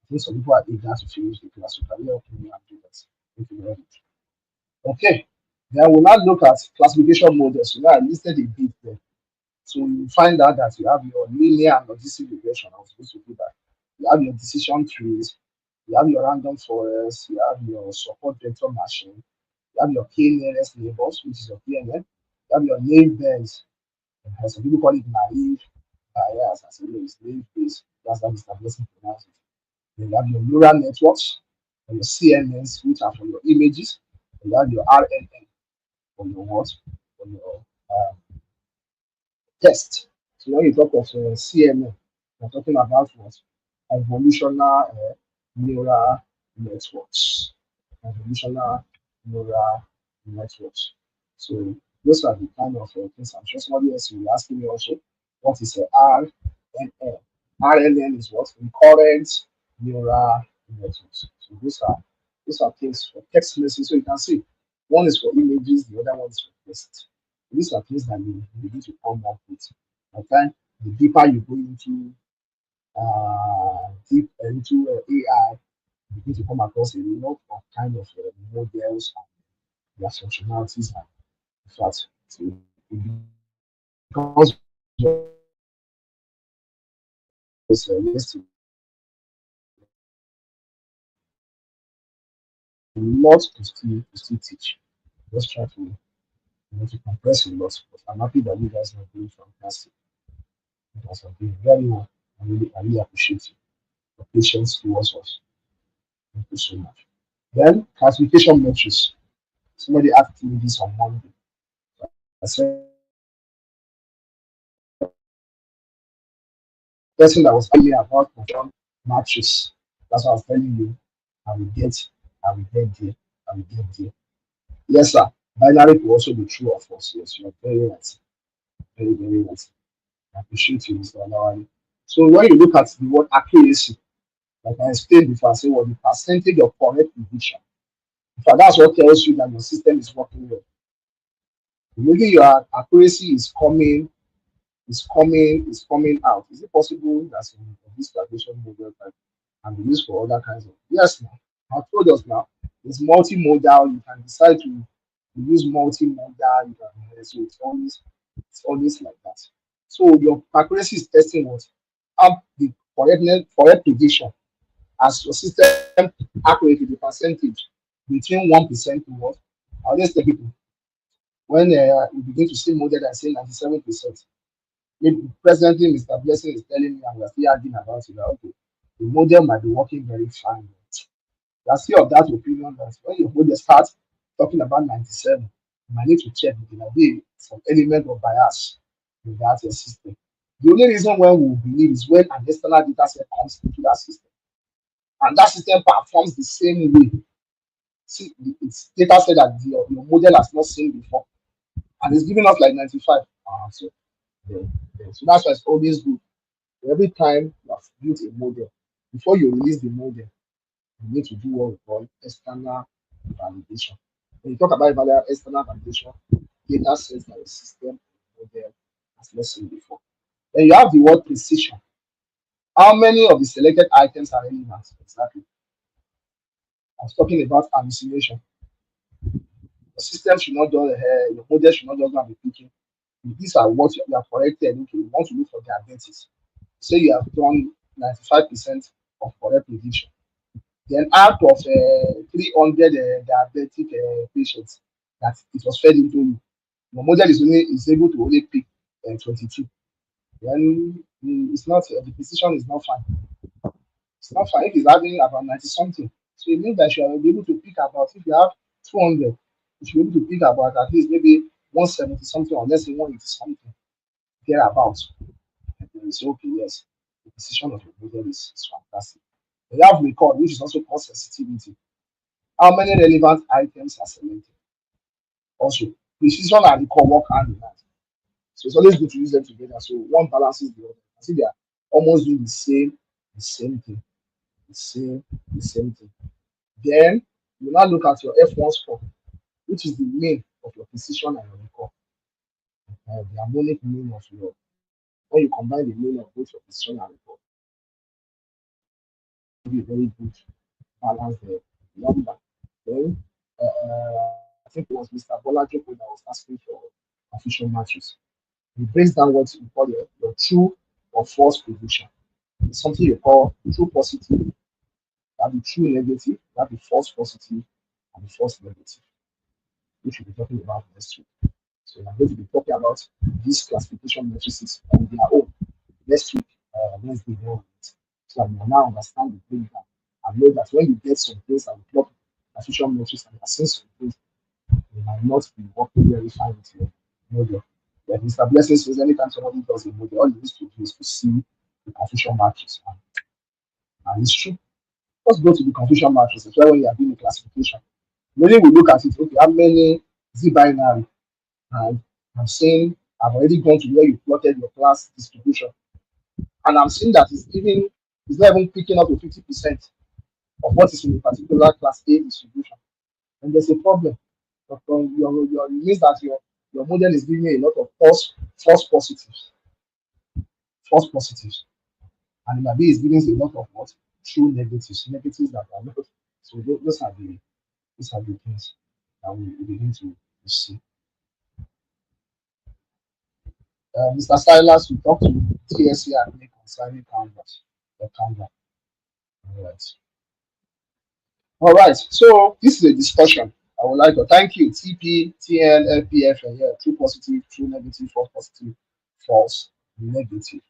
I think some people are eager to finish the class, so can you help me and do that? Thank you very much. Okay, then we'll now look at classification models. So now I listed a bit there. So you find out that you have your linear and logistic regression. I was supposed to do that. You have your decision trees, you have your random forest, you have your support vector machine, you have your k nearest neighbors, which is your KNN, you have your naive Bayes, some people call it naive bias, as it is naive base. That's how Mr. Blessing pronounced it. Then you have your neural networks, and your CNNs, which are for your images. And you have your RNN for your what? For your test. So when you talk of CNN, we're talking about what? Evolutional neural networks. Evolutional neural networks. So those are the kind of things. I'm sure somebody else will be asking me also, what is a RNN? RNN is what? Recurrent neural networks. So those are things for text messages. So you can see one is for images, the other one is for text. These are things that you need to come up with. Okay, the deeper you go into AI, you need to come across a lot of kind of models and their functionalities. And in fact, so it becomes yes, a lot to still teach. Just try to compress a lot. But I'm happy that you guys are doing fantastic. You guys are doing very well. I really appreciate you. Your patience towards us. Thank you so much. Then classification metrics. Somebody asked me this on Monday. I said person that was telling me about control matches. That's what I was telling you. I will get, I will get there, I will get there. Yes, sir. Binary will also be true of us. Yes, you are very right. Very, very right. I appreciate you, Mr. Alawani. So when you look at the word accuracy, like I explained before, I say what the percentage of correct prediction. In fact, that's what tells you that your system is working well. Maybe your accuracy is coming out. Is it possible that this graduation model can be used for other kinds of? Yes, now. I told us now. It's multimodal. You can decide to use multimodal. You can, so it's always like that. So your accuracy is testing what have the correct prediction as your system accurate with the percentage between 1% to what? I'll just tell people when we begin to see model that say 97%. Maybe presently Mr. Blessing is telling me and we're still arguing about it. That, okay, the model might be working very fine. That's still of that opinion that when your model starts talking about 97, you might need to check if there might be some element of bias in that system. The only reason why we believe is when an external data set comes into that system and that system performs the same way. See, it's data set that your model has not seen before and it's giving us like 95. Yeah, so that's why it's always good. Every time you have built a model, before you release the model, you need to do what we call external validation. When you talk about external validation, data sets that the system model has not seen before. Then you have the word precision. How many of the selected items are relevant? Exactly. I was talking about hallucination. The system should not just, your model should not just go and be picking. These are what you are corrected. Okay, you want to look for diabetes. Say you have done 95% of correct prediction. Then out of 300 diabetic patients that it was fed into you, your model is able to only pick 22. Then it's not the precision is not fine. It's not fine if it's having about 90 something. So it means that you will be able to pick about if you have 200, you should be able to pick about at least maybe 170 something or let's say 180 something thereabouts. And then it's okay, yes. The precision of your model is fantastic. You have record, which is also called sensitivity. How many relevant items are selected? Also, precision and recall work hand in hand. So it's always good to use them together. So one balances the other. I see they are almost doing the same thing, the same thing. Then you now look at your F1 score, which is the mean of your precision and your recall. The harmonic mean of your when you combine the mean of both your precision and recall, it will be a very good balance there. Number. Then I think it was Mr. Bolajoko that was asking for official matches. It breaks down what you call your true or false prediction. It's something you call true positive, that be true negative, that be false positive, and the false negative, which we'll be talking about next week. So I'm going to be talking about these classification matrices on their own next week, Wednesday morning. So I now understand the breakdown. I know that when you get some things and plot confusion metrics and assess some things, you might not be working very fine with your model. Like Mr. Blessing says, anytime somebody does a model, all you need to do is to see the confusion matrix. And it's true. Let's go to the confusion matrix, especially when you are doing a classification. Maybe we look at it, okay, how many Z binary? And I'm saying I've already gone to where you plotted your class distribution. And I'm seeing that it's not even picking up to 50% of what is in a particular class A distribution. And there's a problem. It means that your model is giving you a lot of false positives, false positives. And it might be is giving you a lot of what? True negatives that are not. So those are the things that we begin to see. Mr. Silas, we talked to TSC and me concerning Canvas. The Canvas. All right. All right. So this is a discussion. I would like to thank you, TP, TN, LPF, and yeah, true positive, true negative, false positive, false negative.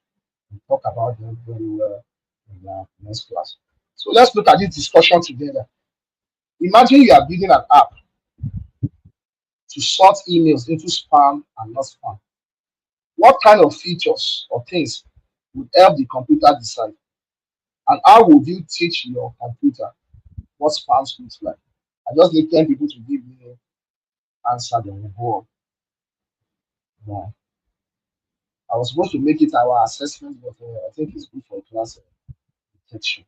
We talk about them very well in the next class. So let's look at this discussion together. Imagine you are building an app to sort emails into spam and not spam. What kind of features or things would help the computer decide? And how would you teach your computer what spams looks like? I just need 10 people to give me answer then we'll go on. Yeah. I was supposed to make it our assessment, but I think it's good for class detection.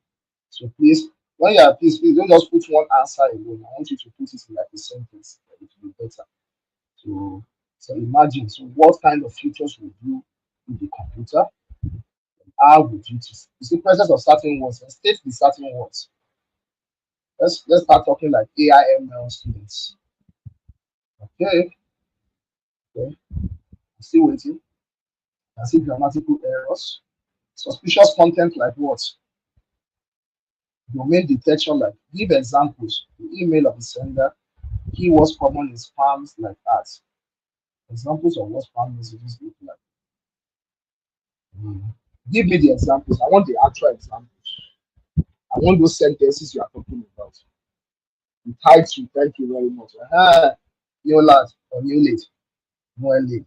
So please, when you are please don't just put one answer alone. I want you to put it in like a sentence. It will be better. So imagine. So what kind of features would you in the computer? How would you teach? You see, presence of certain words. And state the certain words. Let's start talking like AIML students. Okay, okay. I'm still waiting. I see grammatical errors. Suspicious content like what? Domain detection like give examples. The email of the sender. Keywords common in spams like ads. Examples of what spam messages look like. Mm. Give me the examples. I want the actual examples. I want those sentences you are talking about. The title, thank you very much. New lad or new late, more late.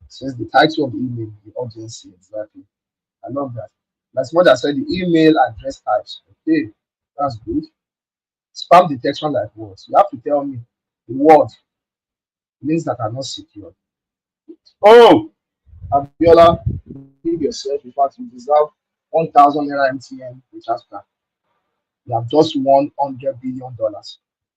Says the title of the email, the urgency, exactly. I love that. That's what I said, the email address types. Okay, that's good. Spam detection like what? You have to tell me the word links that are not secure. Oh, Abiola, give yourself. In fact, you deserve 1,000 naira MTN recharge card. You have just won $100 billion.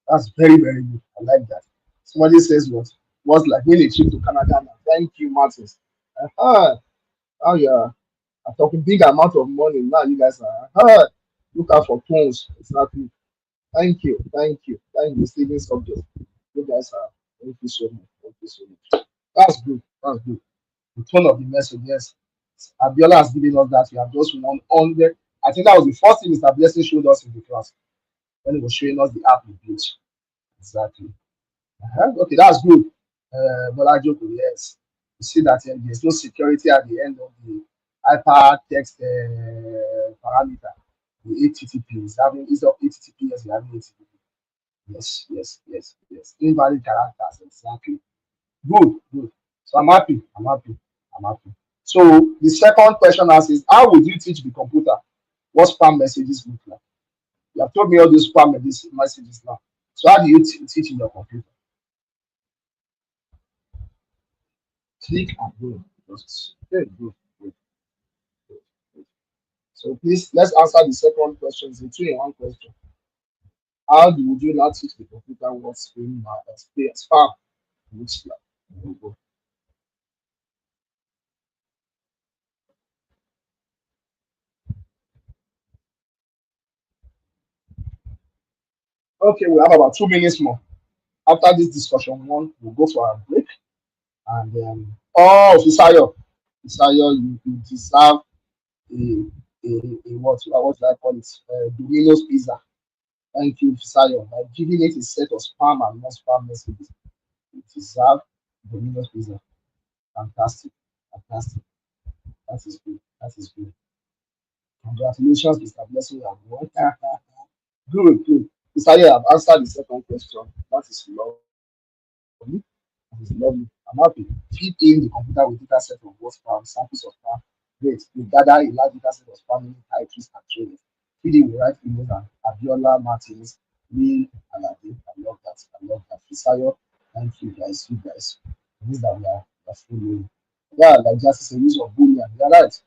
That's very, very good. I like that. Somebody says what? Was like winning a trip to Canada now. Thank you, Martins. Uh-huh. Now you're talking big amount of money. Now you guys are look out for clones. Exactly. Thank you. Thank you. Thank you, Steven subject. You guys are thank you so much. Thank you so much. That's good. That's good. The tone of the message, yes. Abiola has given us that we have just won 100. I think that was the first thing Mr. Blessing showed us in the class when he was showing us the app we built. Exactly. Okay, that's good. Bolajoko, yes. You see that there's no security at the end of the hypertext parameter. The HTTP is having is of HTTPS, you having HTTP. Yes, yes, yes, yes. Invalid characters, exactly. Good, good. So I'm happy. I'm happy. I'm happy. So the second question asks is how would you teach the computer what spam messages look like? You have told me all these spam messages now. So how do you teach in your computer? Click and go. Just okay, good, good, good, good. So please let's answer the second question. It's a two in one question. Would you not teach the computer what spam looks like? There we go. Okay, we have about 2 minutes more. After this discussion one, we'll go for a break. And oh, Fisayo, you deserve a what do I call it? Domino's pizza. Thank you, Fisayo. By giving it a set of spam and non spam messages, you deserve Domino's pizza. Fantastic, fantastic. That is good. That is good. Congratulations, Mr. Blessing, you have won. Good, good. Mr. Yeah, I've answered the second question. That is lovely. That is lovely. I'm happy. Feed in the computer with data set of what spam, samples of spam. Great. You gather a large data set of spamming titles and trailers. Feed in with right emails and Abiola Martins, me, Alade. I love that. I love that. Fisayo, thank you guys. You guys. It means that we are following. Yeah, like just a use of Boolean. You're right.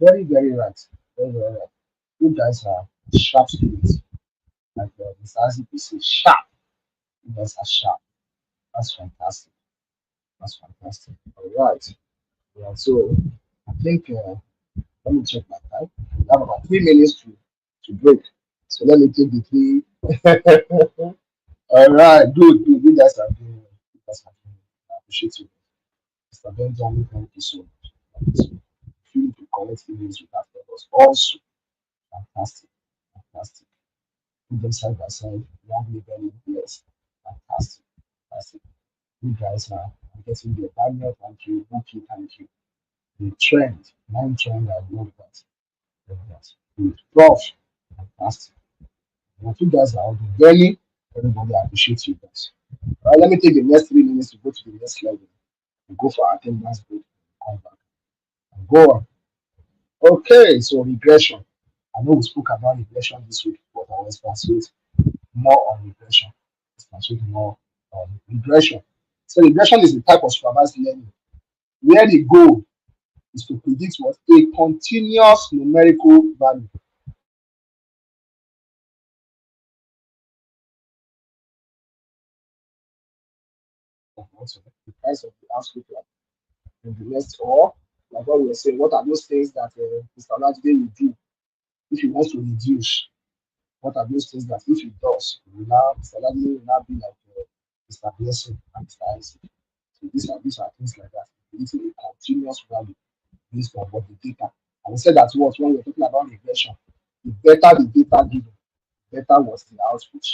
Very, very right. Very, very right. You guys are sharp students. Like Mr. Isaac will say, sharp. You guys are sharp. That's fantastic. That's fantastic. All right. Yeah, so I think let me check my time. We have about 3 minutes to break. So let me take the three. All right, good, good. You guys are doing well. You guys are doing well. I appreciate you. Mr. Benjamin, thank you so much. Thank you so much. Feel free to connect emails with that was also fantastic. Fantastic. Put them side by side. Lovely, very blessed. Fantastic. Fantastic. You guys are getting the Daniel, thank you. Buki, thank you. The trend, nine trend, I love that. Love that. Good. Prof, fantastic. And you guys are all doing very, everybody I appreciate you guys. All right, let me take the next 3 minutes to go to the next level. We go for attendance break. Come back and go on. Okay, so regression. I know we spoke about regression this week, but I will concentrate more on regression. Let's concentrate more on regression. So regression is a type of supervised learning where the goal is to predict what a continuous numerical value. The price of the house like in the next, or like what we were saying, what are those things that Mr. Lajide will do if he wants to reduce? What are those things that if he does, will now Mr. Lajide will now be like Mr. Blessing and Mr. Isaac. So these are things like that. It's a continuous value based on what the data. And we said that what when we're talking about regression, the better the data given, better was the output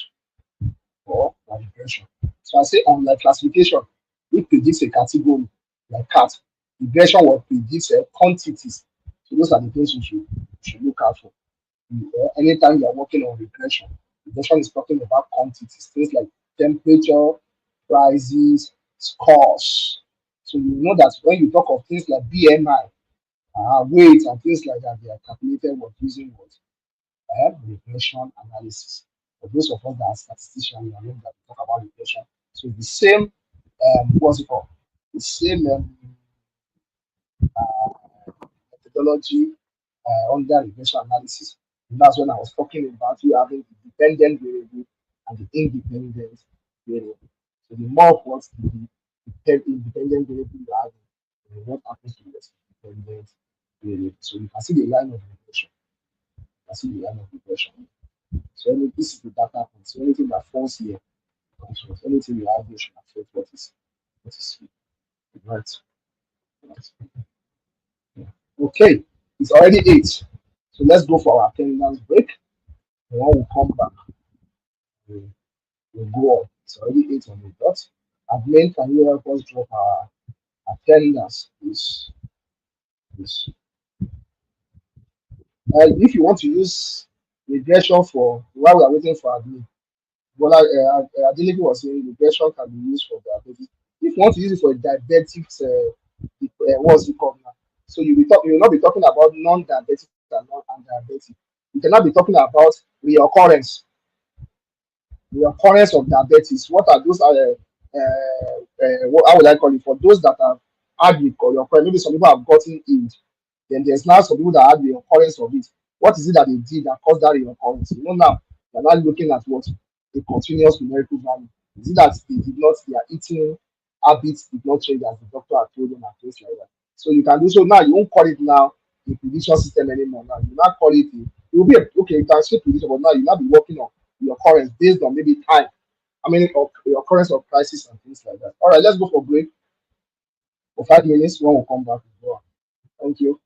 for regression. So I say unlike classification, it predicts a category like cat. Regression will predict quantities. So those are the things you should look out for. Anytime you are working on regression is talking about quantities, things like temperature, prices, scores. So you know that when you talk of things like BMI, weight, and things like that, they are calculated with using what regression analysis. For those of us that are statisticians, we know that we talk about regression. So the same, what's it called? The same methodology under regression analysis. And that's when I was talking about you having the dependent variable and the independent variable. So the more of what the independent variable you have, what happens to the dependent variable. So you can see the line of regression. You can see the line of regression. So this is the data point. So anything that falls here comes from anything you have here should affect what is here. Right. Right. Yeah. Okay. It's already 8. So let's go for our attendance break. And when we come back, we'll go on. It's already 8 on the dot. Admin, can you help us drop our attendance, please? Please. If you want to use regression for while we are waiting for admin, well, Adeleke was saying regression can be used for diabetes. If you want to use it for diabetics, what's it called now? So you will not be talking about non-diabetic and non-diabetic. You cannot be talking about reoccurrence, of diabetes. What are those? How would I call it? For those that have had reoccurrence, maybe some people have gotten it. Then there's now some people that had the occurrence of it. What is it that they did that caused that reoccurrence? Now they're not looking at what a continuous numerical value. Is it that their eating habits did not change as the doctor had told them and things like that? So you can do so now. You won't call it now a prediction system anymore. Now you not call it. It will be okay. You can say prediction, but now you not be working on the occurrence based on maybe time. I mean, the occurrence of crisis and things like that. All right, let's go for break for 5 minutes. When we come back, we'll go on. Thank you.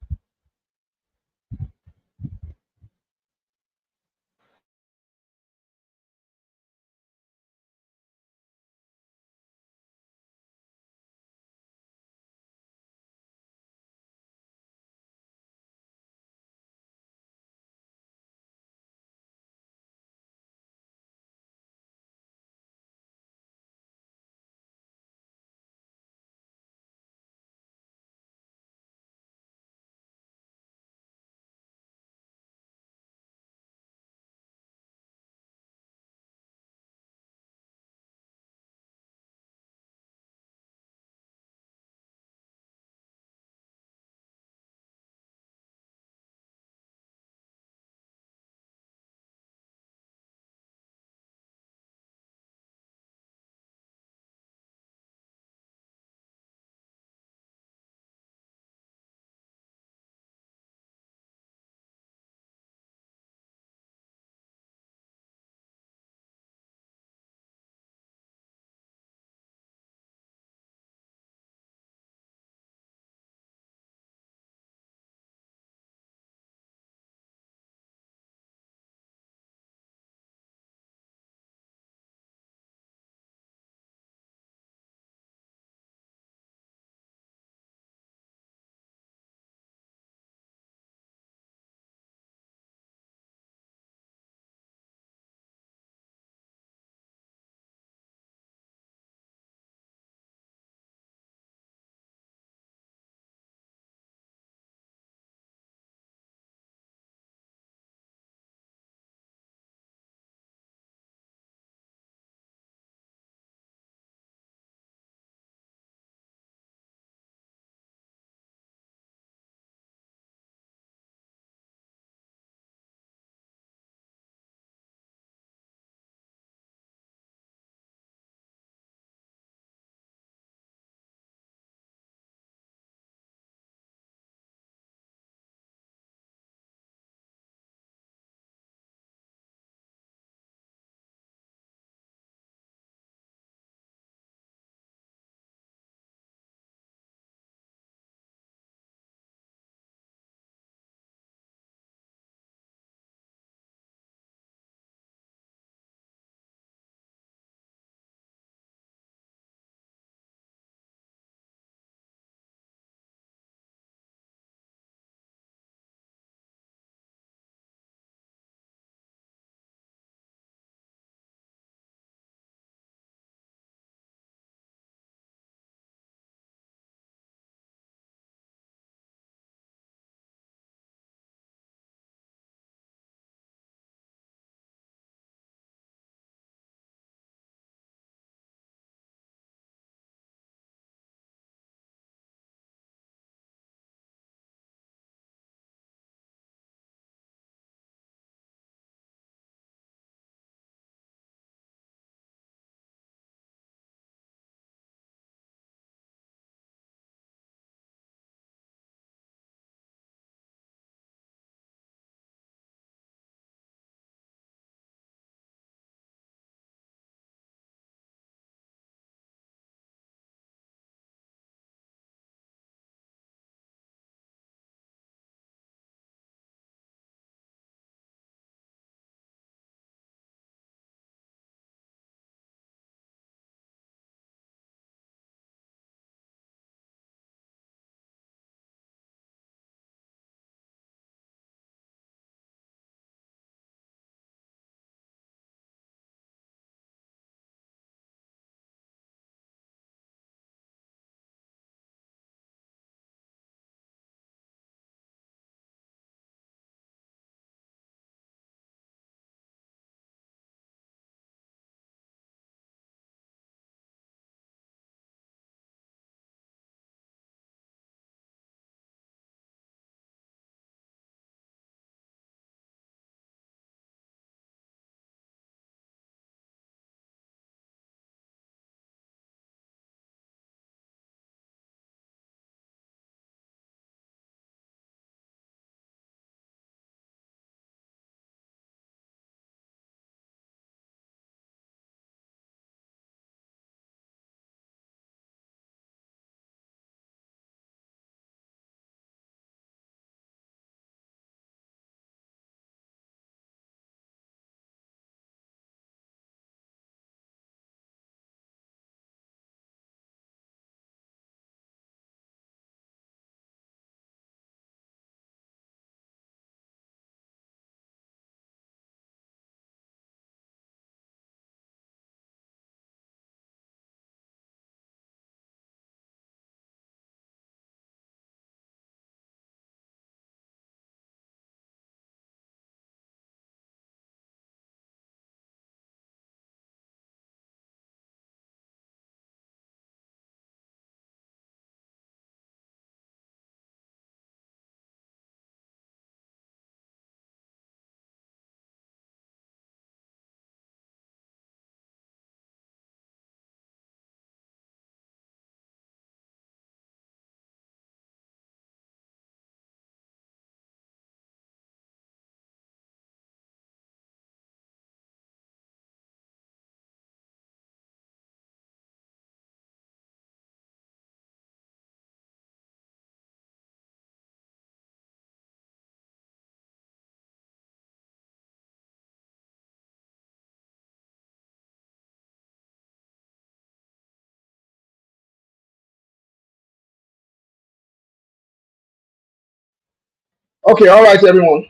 Okay, all right, everyone.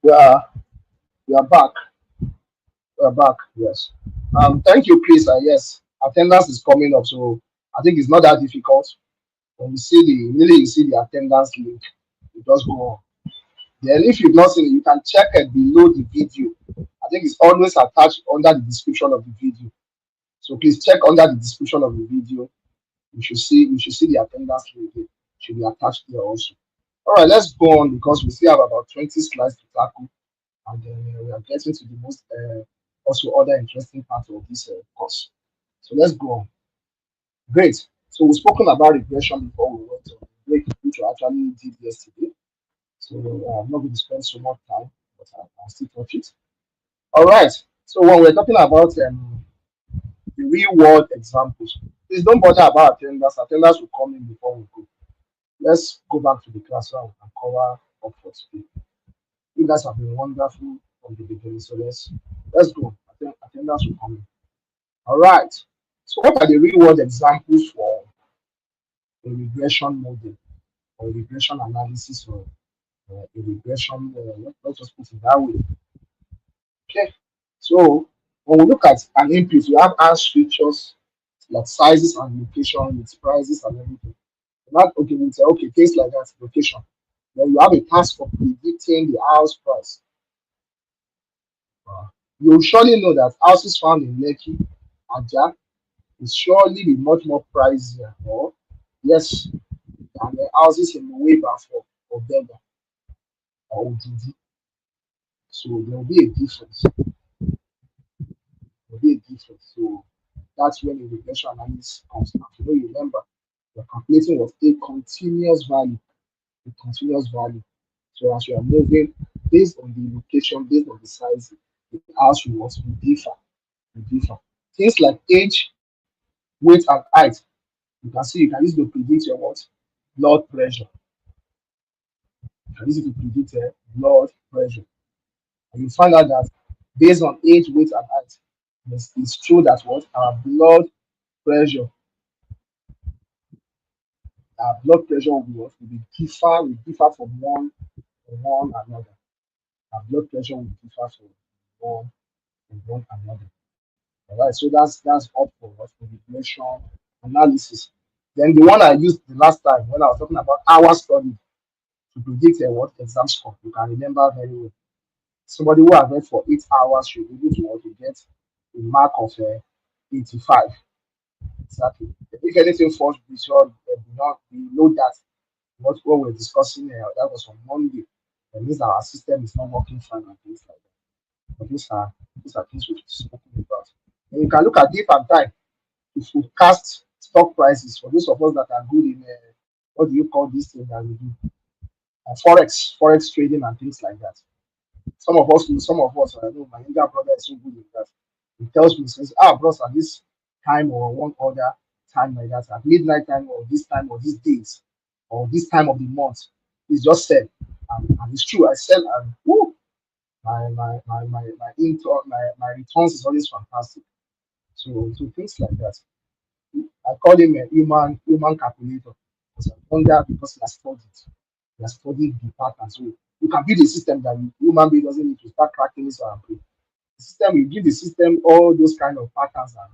We are we are back. We are back. Yes. Thank you, Chris. Yes, attendance is coming up, so I think it's not that difficult. When you see the really you see the attendance link, you just go on. Then, if you've not seen it, you can check it below the video. I think it's always attached under the description of the video. So please check under the description of the video. You should see the attendance link there. It should be attached there also. All right, let's go on because we still have about 20 slides to tackle, and then we are getting to the most also other interesting part of this course. So let's go on. Great. So we've spoken about regression before we went on break, which we actually did yesterday. So I'm not going to spend so much time, but I'll still touch it. All right. So when we're talking about the real world examples, please don't bother about attendance. Attendance will come in before we go. Let's go back to the class so we can cover up for today. You guys have been wonderful from the beginning. So let's go. Attendance will come in. All right. So what are the real world examples for a regression model or regression analysis or a regression? Let's just put it that way. Okay. So when we look at an input, we have as features like sizes and location with prices and everything. Not okay, we say okay, things like that, location. Then you have a task for predicting the house price. Uh, you'll surely know that houses found in Lekki, Aja, will surely be much more pricier, or yes, than the houses in Nueva for Bega or Ojudi. So there will be a difference. There will be a difference. So that's when the regression analysis comes now. You remember, you're calculating was a continuous value, a continuous value. So as you are moving based on the location, based on the size, the house will also differ. Will differ. Things like age, weight, and height. You can use it to predict your what? Blood pressure. You can use it to predict blood pressure. And you find out that based on age, weight, and height, it's true that what our pressure, blood pressure will be what will differ from one another. Our blood pressure will differ from one another. All right, so that's up for what for regression analysis. Then the one I used the last time when I was talking about our study to predict what exam score, you can remember very well. Somebody who has read for 8 hours should be able to get a mark of 85. Exactly. If anything falls below that, what we're discussing that was on Monday. That means our system is not working fine and things like that. But these are things we've spoken about. And you can look at date and time to forecast stock prices for those of us that are good in what do you call this thing that we do? Forex trading and things like that. I know my younger brother is so good in that. He tells me, he says, bros, at this time or one other time like that, at midnight time or this time or these days or this time of the month, he's just said, and it's true. I sell and whoo, my returns is always fantastic. So things like that. I call him a human calculator because I wonder because he has studied the pattern. So you can build a system that the human being doesn't need to start cracking this or the system you give the system all those kind of patterns and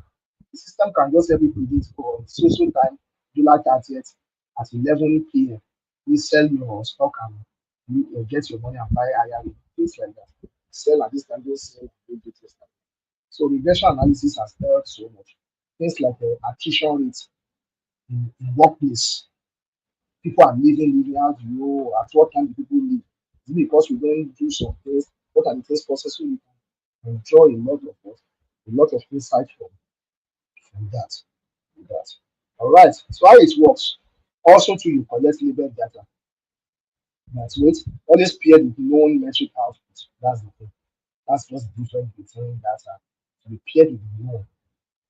the system can just help you predict for so time July 30th at 11 p.m. You sell your stock and you get your money and buy higher things like that. Sell at this time, just sell and do this time. So regression analysis has helped so much. Things like the attrition rate in workplace. People are leaving out, at what time do people leave? Is it because we don't do some things? What are the things process so we can enjoy a lot of insight from that. From that. All right. So how it works. Also, to you collect labeled data. That's wait. Always paired with known metric output. That's the thing. That's just the difference between data. To be paired with known.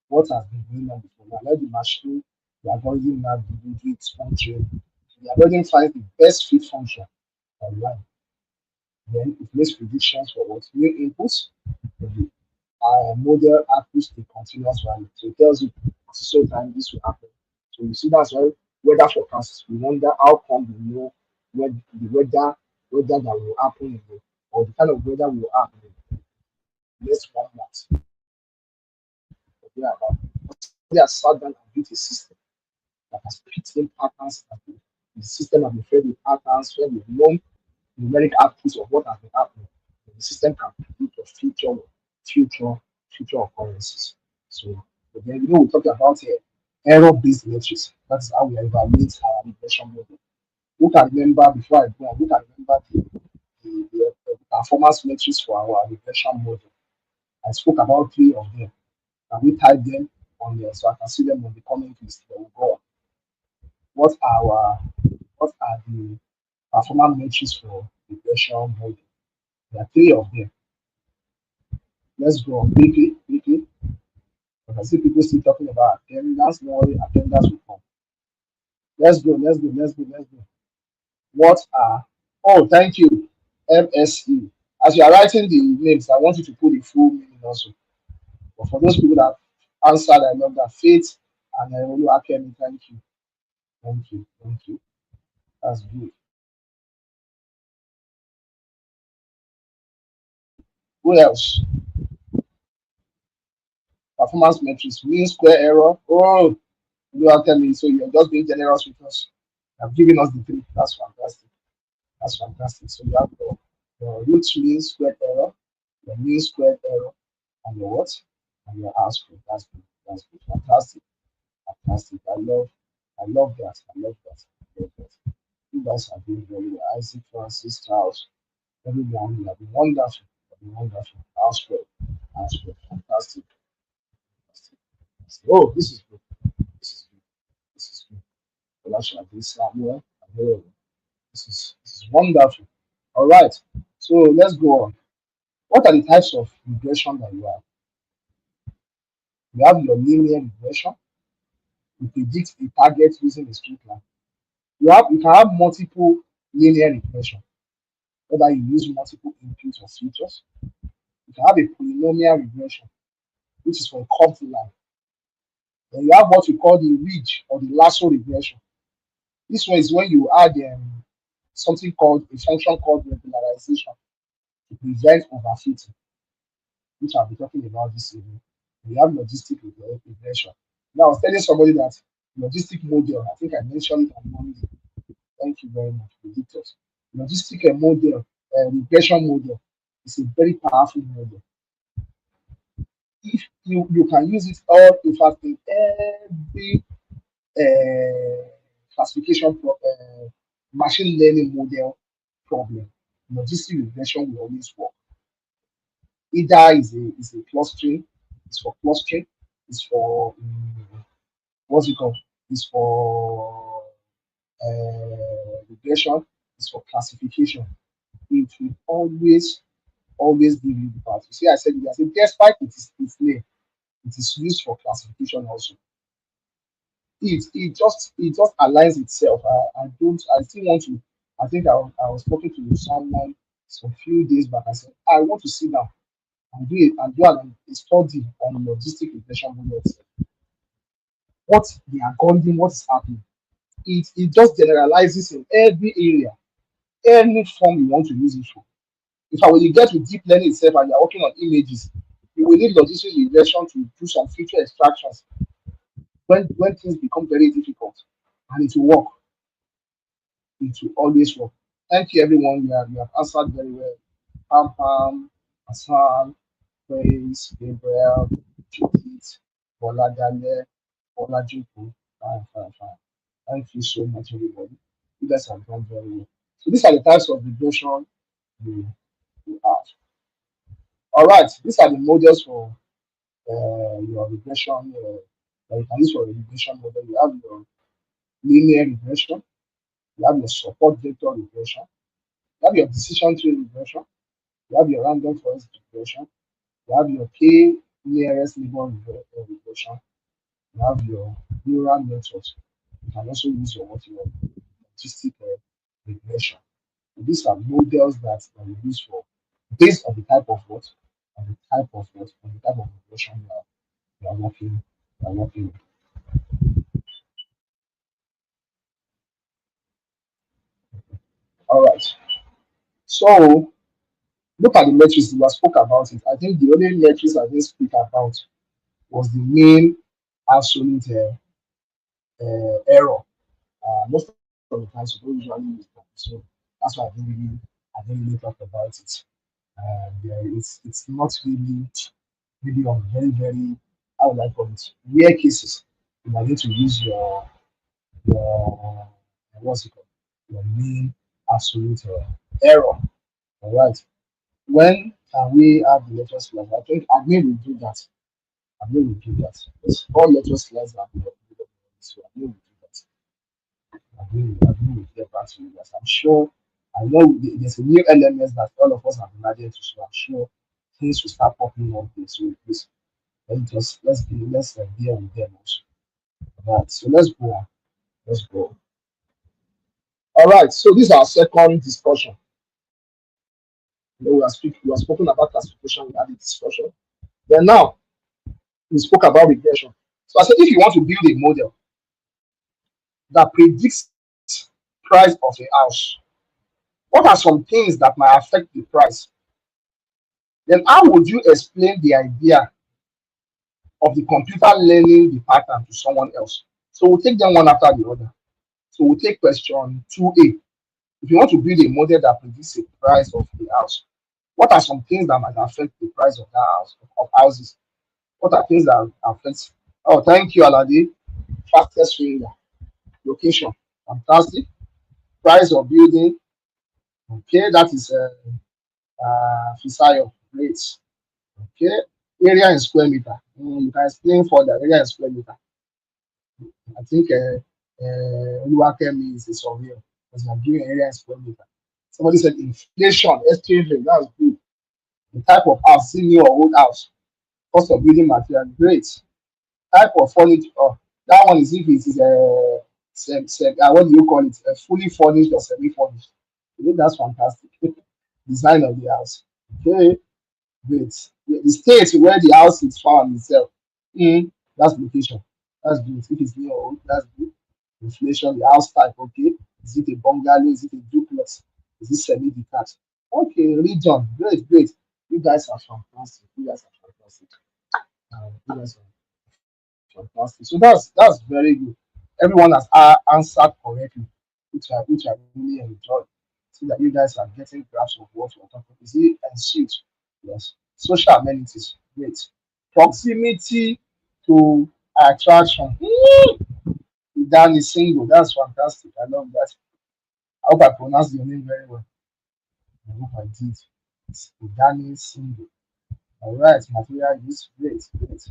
What has been going on before. Now let the machine, the algorithm now do its function. The algorithm finds the best fit function online. Then it makes predictions for what new inputs. The model outputs the continuous value. So it tells you so time this will happen. So you see that's why weather forecasts. We wonder how come we know the weather that will happen in or the kind of weather will happen in the next 1 month. Yeah, about they are sat down and built a system that has picked in patterns and the system has been fed with patterns, fed with known numeric outputs of what has been happening. The system can predict your future, future occurrences. So, but then we talk about error-based metrics. That's how we evaluate our regression model. Who can remember before I go on? Who can remember the performance metrics for our regression model? I spoke about three of them. Can we type them on there so I can see them on the comment list? There we go. What are our what are the performance metrics for regression model? There are three of them. Let's go on quickly. Because I see people still talking about attendance. No worry, attendance will come. Let's go. What are thank you, MSE. As you are writing the names, I want you to put the full meaning also. But for those people that answered, I love that faith and Akemi, thank you. That's good. Who else? Performance metrics, mean square error. Oh, you are telling me, so you're just being generous with us. You have given us the three. That's fantastic. That's fantastic. So you have your root mean squared error, your mean squared error, and your what? And your R squared. That's good. That's good. Fantastic. Fantastic. I love that. I love that. You guys are doing very well. Isaac Francis Charles. Everyone, you have been wonderful. You have been wonderful. R squared. R squared. Fantastic. Fantastic. Fantastic. Oh, this is good. This is good. This is good. Well, Samuel. This is wonderful. All right. So let's go on. What are the types of regression that you have? You have your linear regression. You predict a target using a straight line. You can have multiple linear regression, whether you use multiple inputs or features. You can have a polynomial regression, which is from curved line. Then you have what we call the ridge or the lasso regression. This one is when you add something called a function called regularization to prevent overfitting, which I'll be talking about this evening. We have logistic regression. Now, I was telling somebody that logistic model, I think I mentioned it on Monday. Thank you very much, predictors. Logistic model, regression model is a very powerful model. If you can use it all, in fact, in every classification machine learning model problem, logistic regression will always work. Either is a clustering, it's for clustering, it's for what's it called? It's for regression, it's for classification. It will always give you the path. You see, I said despite its name, it is used for classification also. It just aligns itself. I still want to. I think I was talking to someone some few days back. I said I want to sit down and do a study on logistic regression models. What they are calling, what is happening. It just generalizes in every area, any form you want to use it for. In fact, when you get to deep learning itself and you're working on images, you will need logistic regression to do some feature extractions when things become very difficult, and it will work. It will always work. Thank you, everyone. You have answered very well. Pam Pam, Hassan, Praise, Gabriel, Judith, Boladale, Bolajuku. Fine. Thank you so much, everybody. You guys have done very well. So these are the types of regression you, you have. All right, these are the models for your regression. That you can use for a regression model. You have your linear regression. You have your support vector regression. You have your decision tree regression. You have your random forest regression. You have your k nearest neighbor regression. You have your neural networks. You can also use your what you want logistic regression. And these are models that you use for based on the type of what, on the type of what, on the type of regression you are working, with. All right. So look at the metrics we spoke about it. I think the only metrics I didn't speak about was the main absolute error. Most of the times you don't usually use that. So that's why I didn't really talk about it. Yeah, it's not really on very how would I call it rare cases. You might need to use your what's it called your main absolute error. All right. When can we have the lecture slides? I think admin will do that. Admin will do that. Because all lecture slides are available. So admin will do that. Admin will get back to you guys. I'm sure. I know there's a new elements that all of us have been added to, so I'm sure things will start popping up there. So please, let's deal with them also. Right. So let's go on. Let's go. All right. So this is our second discussion. We are spoken about classification. We had a discussion. Then now we spoke about regression. So I said, if you want to build a model that predicts price of a house, what are some things that might affect the price? Then how would you explain the idea of the computer learning the pattern to someone else? So we'll take them one after the other. So we'll take question 2A. If you want to build a model that predicts the price of the house, what are some things that might affect the price of that house of houses? What are things that affect? Oh, thank you, Aladi. Fastest finger. Location. Fantastic. Price of building. Okay, that is Fisayo. Great. Okay. Area in square meter. You can explain further. Area in square meter. I think Oluwakemi is a surveyor because you are giving area in square meter. Somebody said inflation, exchange rate. That's good. The type of house, new or old house, cost of building material. Great. Type of furniture. Oh, that one is if it is a what do you call it? A fully furnished or semi-furnished. I think that's fantastic. Design of the house. Okay, great. The state where the house is found itself. That's location. That's good. If it's new or old, that's good. Inflation, the house type. Okay, is it a bungalow? Is it a duplex? Is it semi-detached? Okay, region. Great, great. You guys are fantastic. You guys are fantastic. You guys are fantastic. So that's very good. Everyone has answered correctly, which I really enjoy. See that you guys are getting grasp of what we're talking about. Is it ensuite? Yes. Social amenities. Great. Proximity to attraction. Dan is single. That's fantastic. I love that. I hope I pronounced your name very well. I hope I did. Dan is single. All right. Material use. Great. Great.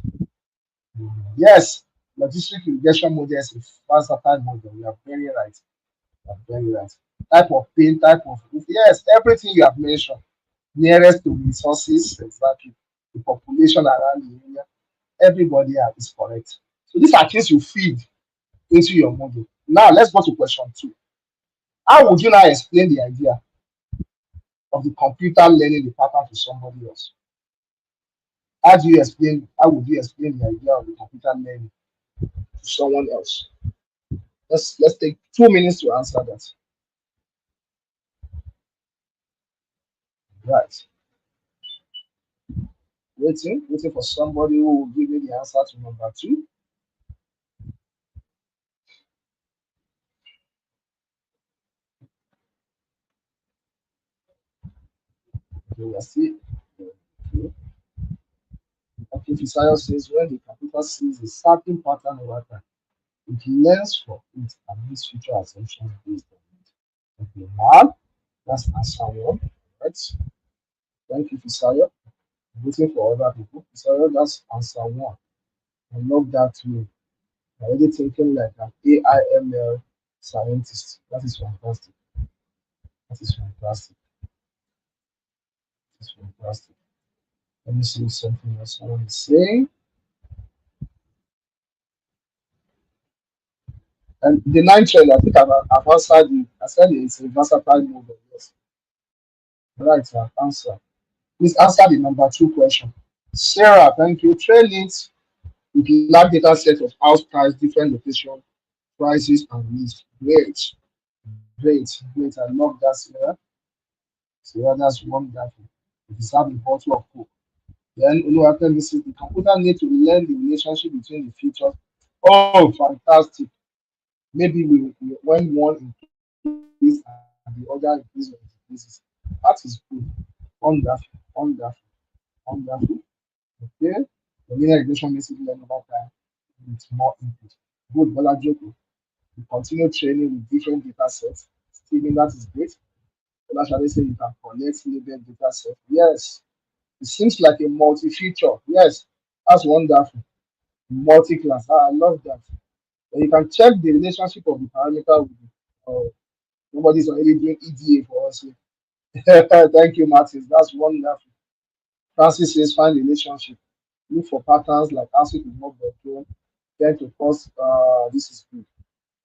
Yes, logistic regression model is a versatile model. You are very right. You are very right. Type of paint, type of roof. Yes, everything you have mentioned. Nearest to resources, exactly. The population around the area. Everybody is correct. So these are things you feed into your model. Now let's go to question 2. How would you now explain the idea of the computer learning the pattern to somebody else? How would you explain the idea of the computer learning to someone else? Let's take 2 minutes to answer that. Right. Waiting for somebody who will give me the answer to number 2. Okay, let's see. Okay. Okay, Fisayo says when the computer sees a certain pattern over time, it learns from it and makes future assumptions based on it. Okay, now that's answer 1. Right. Thank you, Fisayo. Waiting for other people. Fisayo, that's answer 1. I love that too. I'm already thinking like an AIML scientist. That is fantastic. That is fantastic. That is fantastic. Let me see something else someone is saying. And the ninth trend, I think I've answered it. I said it's a versatile model. Yes. Right, I've answered. Please answer the number 2 question. Sarah, thank you. Train it with large data set of house price, different location, prices, and list. Great. Great, great. I love that, Sarah. Sarah, that's wonderful. It is have a bottle of Coke. Then Oluwakemi says the computer need to learn the relationship between the features. Oh, fantastic. Maybe when one increase and the other increase or decreases. That is good. Wonderful, wonderful, wonderful. Okay. The linear regression makes it learn over time with more input. Good, Bola Joko. We continue training with different data sets. Steven, that is great. Bola Shade say you can collect labeled data set. Yes. It seems like a multi-feature. Yes. That's wonderful. Multi-class. Ah, I love that. And you can check the relationship of the parameter with nobody's already doing EDA for us here. Thank you, Martins. That's wonderful. Francis says find relationship. Look for patterns like ASIC is not control. Then to cause this is good.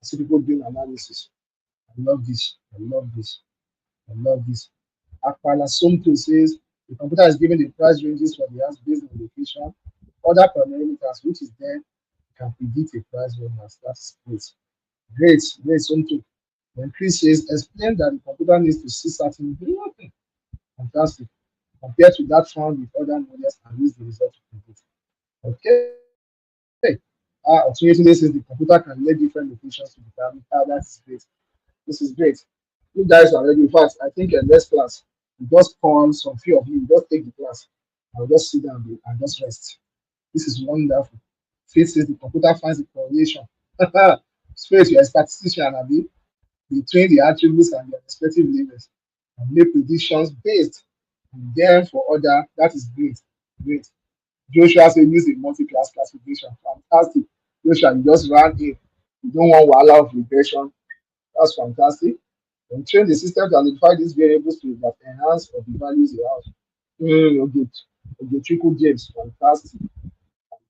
I see people doing analysis. I love this. I love this. I love this. Akpala Somto says the computer is given the price ranges for the house based on location. Other parameters, which is then can predict a price range. That's great. Great, great, Somto. Then Chris says explain that the computer needs to see certain fantastic compared to that found with other models and use the result to predict. Okay. Opportunity says the computer can let different locations to determine. That is great. This is great. You guys are ready. In fact, I think next class, you just call some few of you, just take the class. I'll just sit down and just rest. This is wonderful. Faith says the computer finds the correlation. Faith, you're a statistician, Abi, between the attributes and their respective labels and make predictions based on them for other. That is great. Great. Joshua said use a multi-class classification. Fantastic. Joshua, you just ran in. You don't want wahala of regression. That's fantastic. And train the system to identify these variables to that enhance or devalue the house. Okay. Okay, Triple James. Fantastic.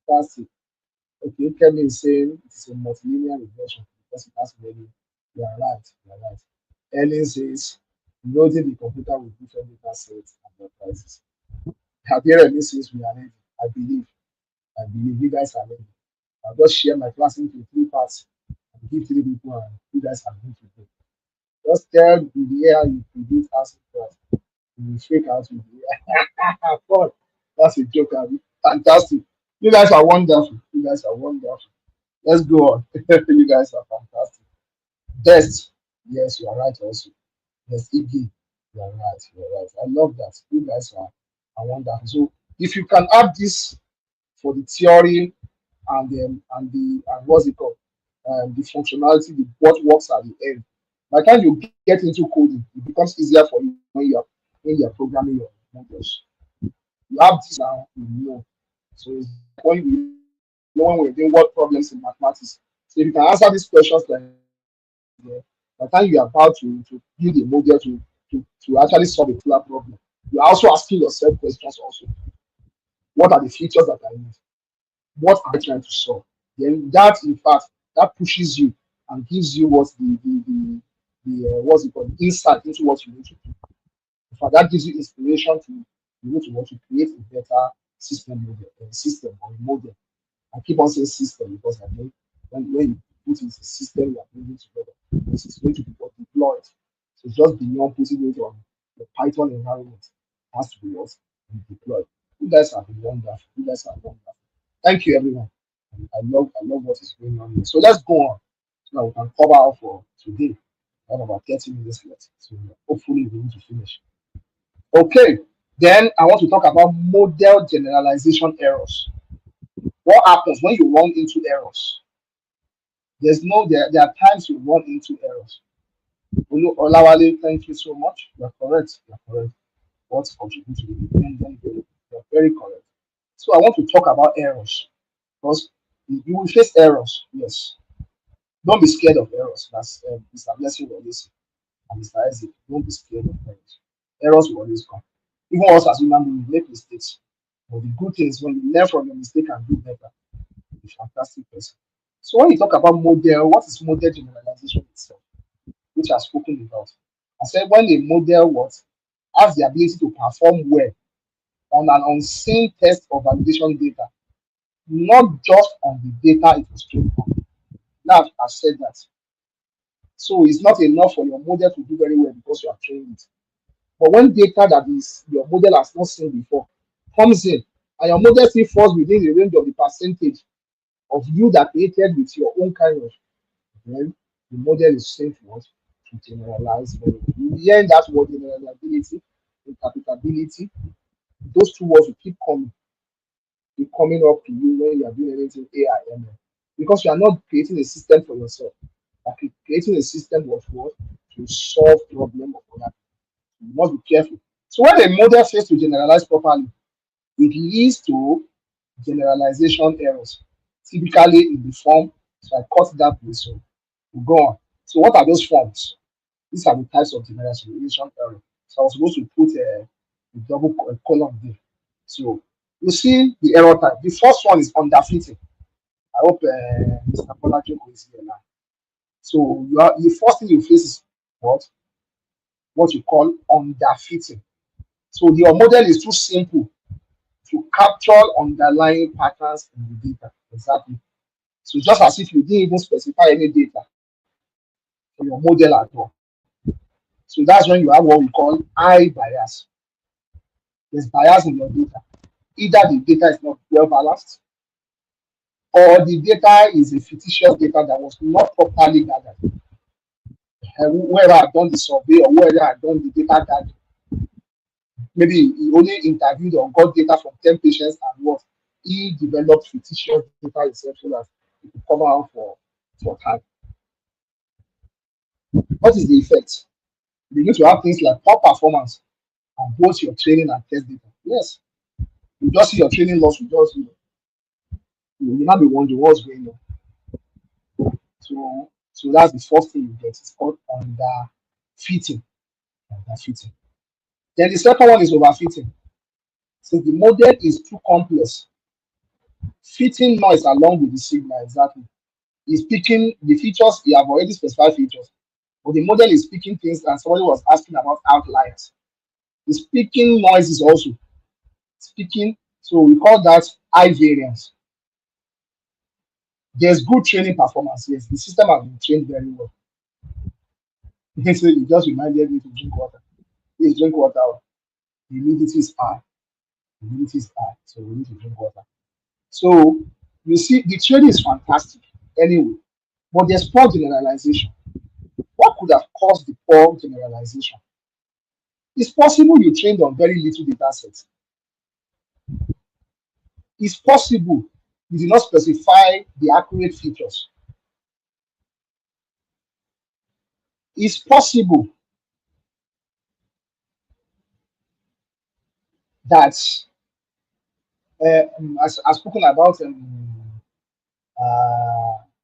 Fantastic. Okay, Kevin is saying it's a multilinear regression because it has many. You are right. You are right. Ellen says loading the computer with different data sets and their prices. Javier says we are ready. I believe. I believe you guys are ready. I'll just share my class into three parts and give three people and you guys are going to do. Just tell the AI you predict as first. You will freak out with the AI. God, that's a joke, Abby. Fantastic. You guys are wonderful. You guys are wonderful. Let's go on. You guys are fantastic. Best. Yes, you are right also. Yes, Iggy. You are right. You are right. I love that. You guys are wonderful. So if you can add this for the theory and what's it called? The functionality, the what works at the end. By the time you get into coding, it becomes easier for you when you're programming your models. You have this now, you know. So it's like when when we're doing word problems in mathematics. So if you can answer these questions like by the time you're about to build a model to actually solve a particular problem, you're also asking yourself questions also. What are the features that I need? What am I trying to solve? Then that, in fact, that pushes you and gives you what the what's it called insight into what you need to do. In fact, that gives you inspiration to you need to want to create a better system or a model. I keep on saying system because I think when you put it in a system you are bringing together, because it's going to be deployed. So it's just beyond putting it on the Python environment. It has to be what deployed. You guys have been wonderful. You guys are wonderful. Thank you, everyone. I love what is going on here. So let's go on. So that we can cover up for today. We have about 30 minutes left. So hopefully we're going to finish. Okay. Then I want to talk about model generalization errors. What happens when you run into errors? There are times you run into errors. Olawale, thank you so much. You're correct. You're correct. What's contributing to the dependent variable? You're very correct. So I want to talk about errors because you will face errors. Yes. Don't be scared of errors. That's Mr. Blessing will always say, and Mr. Isaac. Don't be scared of errors. Errors will always come. Even us as human beings, we make mistakes. But the good thing is when you learn from your mistake and do better, you're a fantastic person. So when you talk about model, what is model generalization itself, which I've spoken about? I said when a model what has the ability to perform well on an unseen test or validation data, not just on the data it was trained on. Now I've said that. So it's not enough for your model to do very well because you have trained it. But when data that is your model has not seen before comes in, and your model still falls within the range of the percentage of you that created with your own kind of, then the model is safe what to generalize very well. You hear that word generalizability, interpretability, those two words will keep coming up to you when you are doing anything AI ML. Because you are not creating a system for yourself. Like creating a system of what to solve problem of other. You must be careful. So when a model fails to generalize properly, it leads to generalization errors, typically in the form. So I cut that place. So we go on. So what are those forms? These are the types of generalization error. So I was supposed to put a double column there. So you see the error type. The first one is underfitting. I hope Mr. Bolaji is here now. So the first thing you face is what you call underfitting. So your model is too simple to capture underlying patterns in the data. Exactly. So just as if you didn't even specify any data for your model at all. So that's when you have what we call high bias. There's bias in your data. Either the data is not well balanced, or the data is a fictitious data that was not properly gathered. Whoever had done the survey or whoever had done the data gathering, maybe he only interviewed or got data from 10 patients and what he developed fictitious data himself so that he could cover up for time. What is the effect? You need to have things like poor performance on both your training and test data. Yes, you just see your training loss, you not be wondering what's going on. So that's the first thing you get. It's called underfitting. Underfitting. Then the second one is overfitting. So the model is too complex. Fitting noise along with the signal exactly. Is picking the features, you have already specified features, but the model is picking things, and somebody was asking about outliers. It's picking noises also. Speaking, so we call that high variance. There's good training performance. Yes, the system has been trained very well. So it just reminded me to drink water. Please drink water. The humidity is high. The humidity is high, so we need to drink water. So you see, the training is fantastic anyway, but there's poor generalization. What could have caused the poor generalization? It's possible you trained on very little data sets. It's possible you did not specify the accurate features. It's possible that, as I've spoken about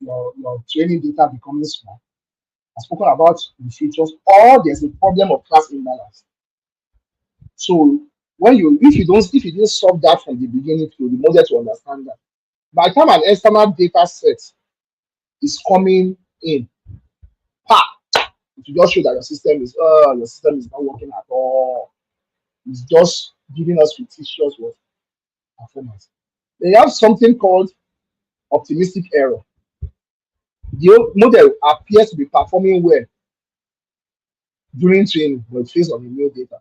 your training data becoming small, I've spoken about the features, or there's a problem of class imbalance. So if you didn't solve that from the beginning to the model to understand that, by the time an external data set is coming in, pa, it will just show that your system is not working at all. It's just giving us fictitious performance. They have something called optimistic error. The model appears to be performing well during training, but based on the new data.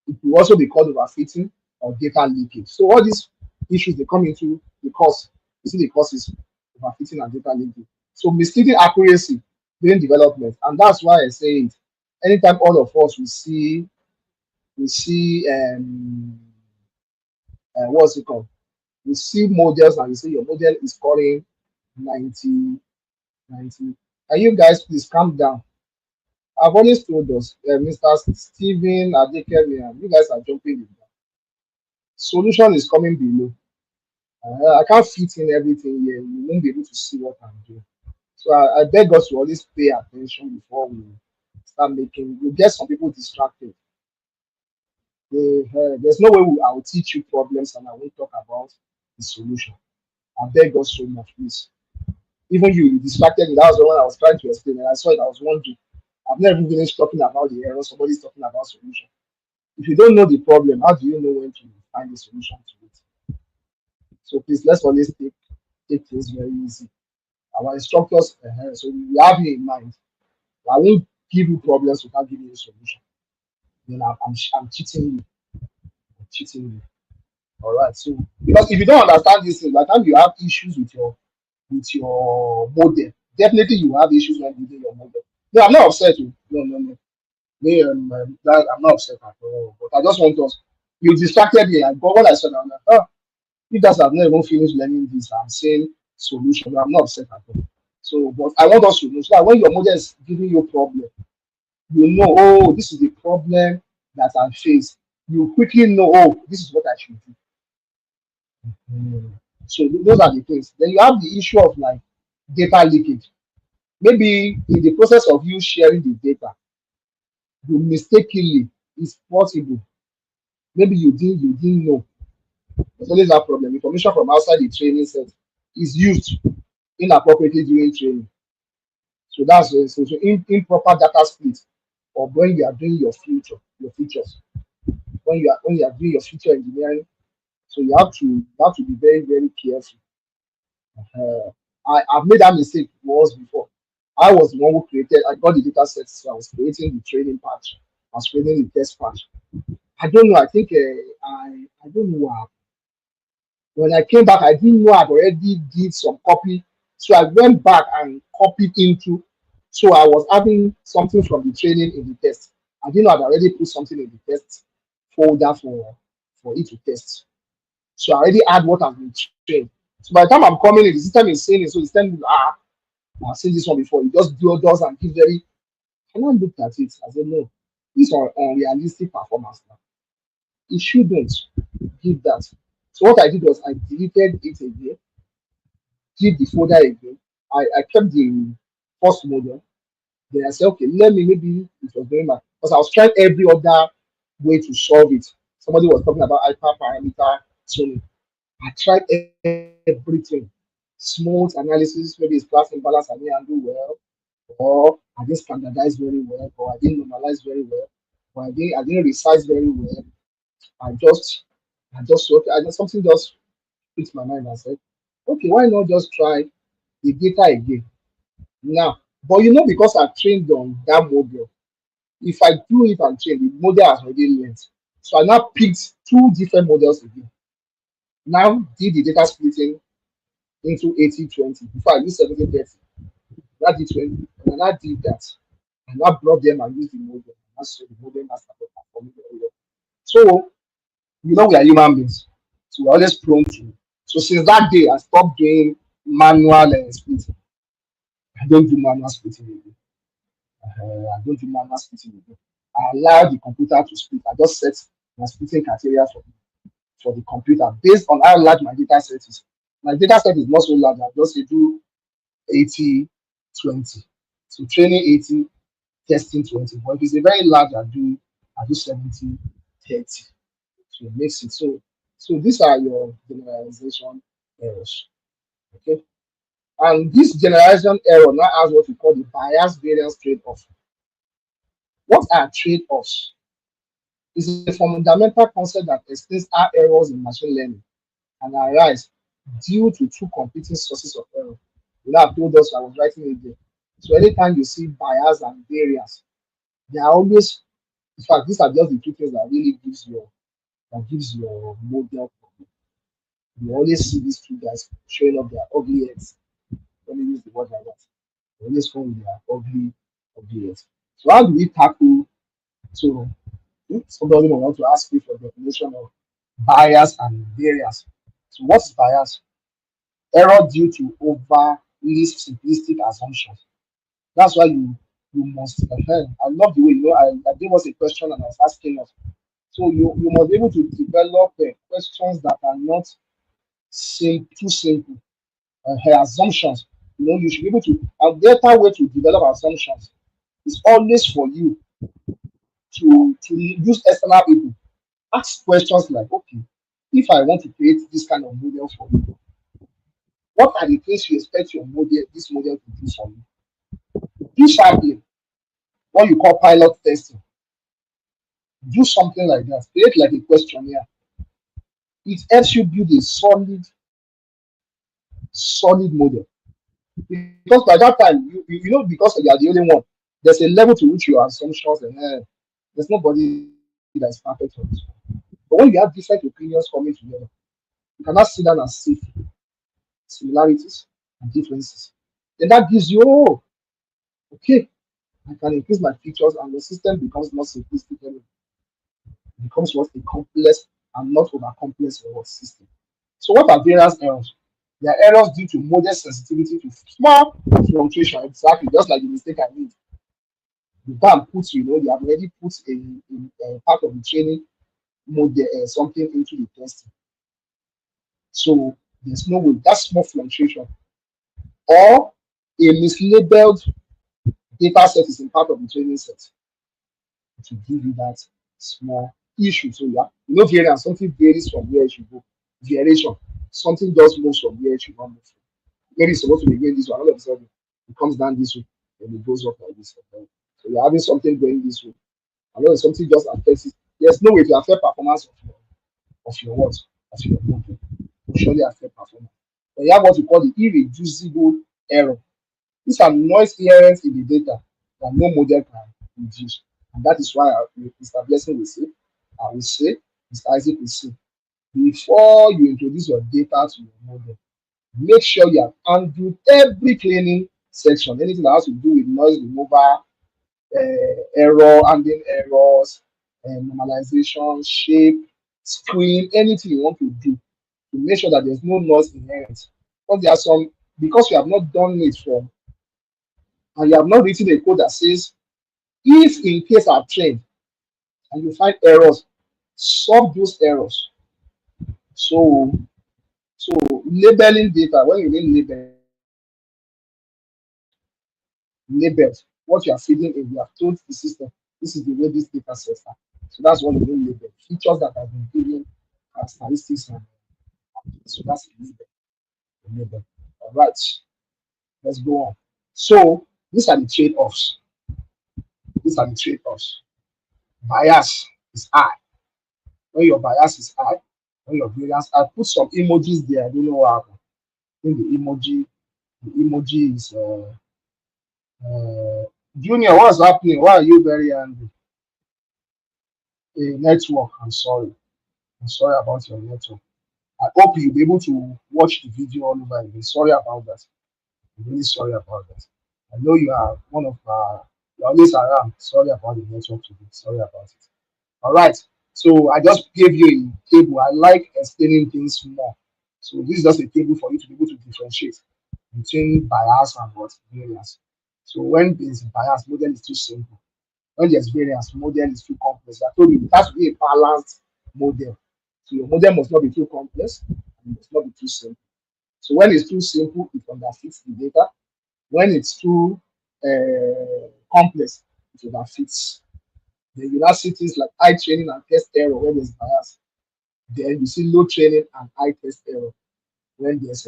It will also be called overfitting or data leakage. So all these issues they come into the cause. You see the causes overfitting and data leakage. So misleading accuracy during development, and that's why I say it. Anytime all of us we see what's it called? We see models and we say your model is scoring 90, 90. Can you guys please calm down? I've always told us, Mr. Steven Adekemi, you guys are jumping in. Solution is coming below. I can't fit in everything here. You won't be able to see what I'm doing. So I beg us to always pay attention before we start making. We get some people distracted. There's no way I will teach you problems and I won't talk about the solution. I beg us so much, please. Even you distracted me. That was the one I was trying to explain, and I saw it. I was wondering. I've never even finished talking about the error. Somebody's talking about solution. If you don't know the problem, how do you know when to find the solution to it? So please let's always take things very easy. Our instructors, so we have you in mind. I won't give you problems without giving you a solution. Then I'm cheating you. I'm cheating you. All right. So because if you don't understand this thing, by the time you have issues with your model, definitely you have issues when building your model. No, I'm not upset. No, no, no. Me, that, I'm not upset at all. But I just want us. You distracted me. I got what I said. I'm like, oh, you guys have not even finished learning this. I'm saying solution. I'm not upset at all. So, but I want us to know so that when your model is giving you problem, you know, oh, this is the problem that I face. You quickly know, oh, this is what I should do. So those are the things. Then you have the issue of like data leakage. Maybe in the process of you sharing the data, you mistakenly, it's possible. Maybe you didn't know. There's always that problem. Information from outside the training set is used inappropriately during training. So that's improper data split, or when you are doing your features, when you are doing your feature engineering. So you have to be very very careful. I've made that mistake once before. I was the one who created. I got the data sets, so I was creating the training patch. I was creating the test patch. I don't know. I think I don't know what happened. When I came back, I didn't know I'd already did some copy. So I went back and copied into. So I was having something from the training in the test. I didn't know I'd already put something in the test folder for it to test. So I already had what has been trained. So by the time I'm coming in, the system is saying it. So it's telling me, I've seen this one before. You just do those and give very. And I looked at it. I said, no, these are unrealistic performance now. It shouldn't give that. So what I did was I deleted it again, did the folder again. I kept the first model. Then I said, okay, let me maybe it was going back because I was trying every other way to solve it. Somebody was talking about hyperparameter tuning. I tried everything. Smooth analysis, maybe it's class imbalance I didn't handle well, or I didn't standardize very well, or I didn't normalize very well, or I didn't resize very well. I just okay, I just something just fits my mind and said, okay, why not just try the data again? Now, but because I've trained on that model, if I do it and train, the model has already learned. So I now picked two different models again. Now did the data splitting into 80-20 before I use 70-30. That did 20, and I did that. And I brought them and used the model. And that's the model that started performing very well. So we are human beings. So we're always prone to. So since that day, I stopped doing manual splitting. I don't do manual splitting again. I don't do manual splitting again. I allow the computer to split. I just set my splitting criteria for the computer based on how large my data set is. My data set is not so large. I just do 80-20. So training 80, testing 20. But if it's a very large, I do 70-30. So it makes it so these are your generalization errors. Okay. And this generalization error now has what we call the bias variance trade-off. What are trade-offs? It's a fundamental concept that explains how errors in machine learning can arise due to two competing sources of error. I've told us I was writing it there. So anytime you see bias and variance, they are always, in fact, these are just the two things that really gives your model. You always see these two guys showing up their ugly heads. Let me use the word like that. They always come with their ugly heads. So how do we tackle? So somebody will want to ask me for definition of bias and variance. So what is bias? Error due to overly simplistic assumptions. That's why you must. I love the way I gave us a question and I was asking us. So you must be able to develop questions that are not too simple. Assumptions. You should be able to. A better way to develop assumptions is always for you to use external people. Ask questions like, okay, if I want to create this kind of model for you, what are the things you expect this model to do for you? Do sampling, what you call pilot testing. Do something like that. Create like a questionnaire. It helps you build a solid model. Because by that time, you know, because you are the only one, there's a level to which your assumptions and there's nobody that is perfect on this. But when you have different opinions coming together, you cannot sit down and see similarities and differences. Then that gives you, oh, okay, I can increase my features and the system becomes not simplistic anymore. It becomes what a complex and not over complex system. So what are variance errors? They are errors due to model sensitivity to small fluctuation, exactly just like the mistake I made. You go and put, they have already put a part of the training model something into the testing. So there's no way that small fluctuation or a mislabeled data set is in part of the training set to give you that small issue. So yeah, variance, something varies from where it should go. Variation, something just moves from where it should not move. Maybe it's supposed to be going this way, all of a sudden it comes down this way, and it goes up like this. So you're having something going this way. And then something just affects it. There's no way to affect performance of your what? Of your model. Will surely affect performance. But you have what we call the irreducible error. These are noise inherent in the data that no model can reduce. And that is why Mr. Blessing will say, I will say, Mr. Isaac will say, before you introduce your data to your model, make sure you have handled every cleaning section, anything that has to do with noise removal, error, handling errors, normalization, shape, screen, anything you want to do to make sure that there's no noise inherent. Because there are some, because you have not done it from, and you have not written a code that says, if in case I've trained and you find errors, solve those errors. So, so labeling data, when you mean labels, what you are feeding in, you have told the system, this is the way this data sets are. So that's what you mean label. Features that have been given characteristics and so that's a label. A label. All right, let's go on. So these are the trade-offs. These are the trade-offs. Bias is high. When your bias is high, when your variance, I put some emojis there. I don't know what happened. I think the emoji is Junior. What's happening? Why are you very angry? A network. I'm sorry. I'm sorry about your network. I hope you'll be able to watch the video all over again. Sorry about that. I'm really sorry about that. I know you are one of you're always around. Sorry about the network today. Sorry about it. All right. So I just gave you a table. I like explaining things more. So this is just a table for you to be able to differentiate between bias and what variance. So when there's bias, model is too simple. When there's variance, model is too complex. I told you it has to be a balanced model. So your model must not be too complex and it must not be too simple. So when it's too simple, it underfits the data. When it's too complex, it overfits. Then you now see things like high training and test error when there's bias. Then you see low training and high test error when there's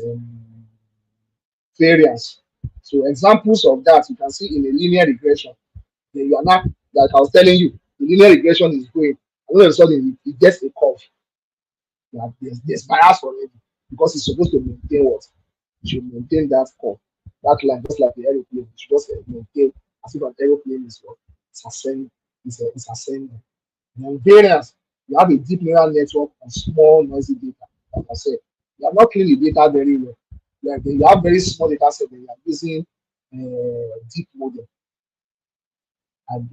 variance. So examples of that you can see in a linear regression. Then you are not, like I was telling you, the linear regression is going. All of a sudden it gets a curve. Like there's bias already because it's supposed to maintain what? It should maintain that curve. That line, just like the aeroplane, it should just maintain as if an aeroplane is what? It's ascending. It's ascending. Then variance, you have a deep neural network and small noisy data. Like I said, you have not cleaned the data very well. Like you have very small data set that you are using deep model and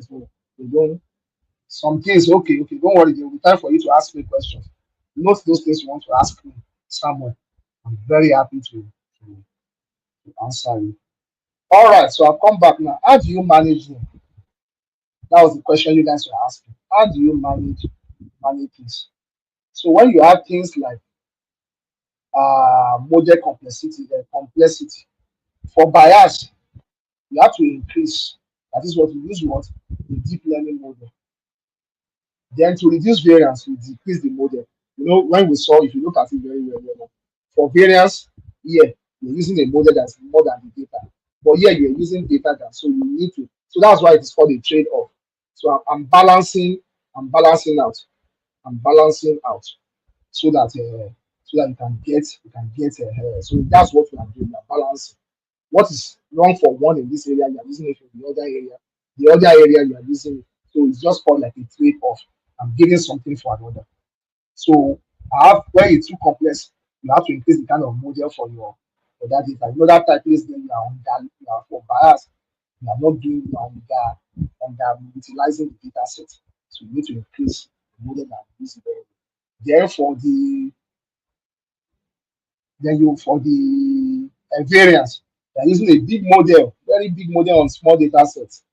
so you don't some things okay, don't worry, there will be time for you to ask me questions. Note those things you want to ask me somewhere. I'm very happy to answer you. All right, so I'll come back now. How do you manage them? That was the question you guys were asking. How do you manage things? So when you have things like model complexity for bias, you have to increase. That is what we use what the deep learning model. Then to reduce variance, we decrease the model. When we saw, if you look at it very well, for variance, yeah, you're using a model that's more than the data. But yeah, you're using data that, so you need to. So that's why it's called a trade-off. So I'm balancing out. I'm balancing out so that so that you can get so that's what we are doing. We are balancing. What is wrong for one in this area, you are using it in the other area you are using it. So it's just called like a trade-off. I'm giving something for another. So I have where it's too complex, you have to increase the kind of model for that data. You know that type place then you are for bias, you are not doing under utilizing the data set. So you need to increase the model that is there. Then for the variance, you are using a big model, very big model on small data sets.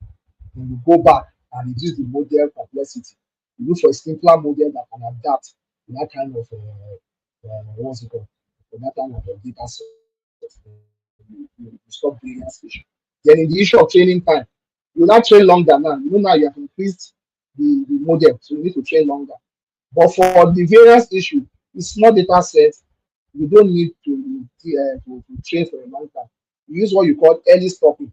Then you go back and reduce the model complexity. You look for a simpler model that can adapt to that kind of what's it called, for that kind of data set. You stop variance issue. Then in the issue of training time, you now train longer now. You know now you have increased the model, so you need to train longer. But for the variance issue, the small data set, you don't need to train for a long time. You use what you call early stopping.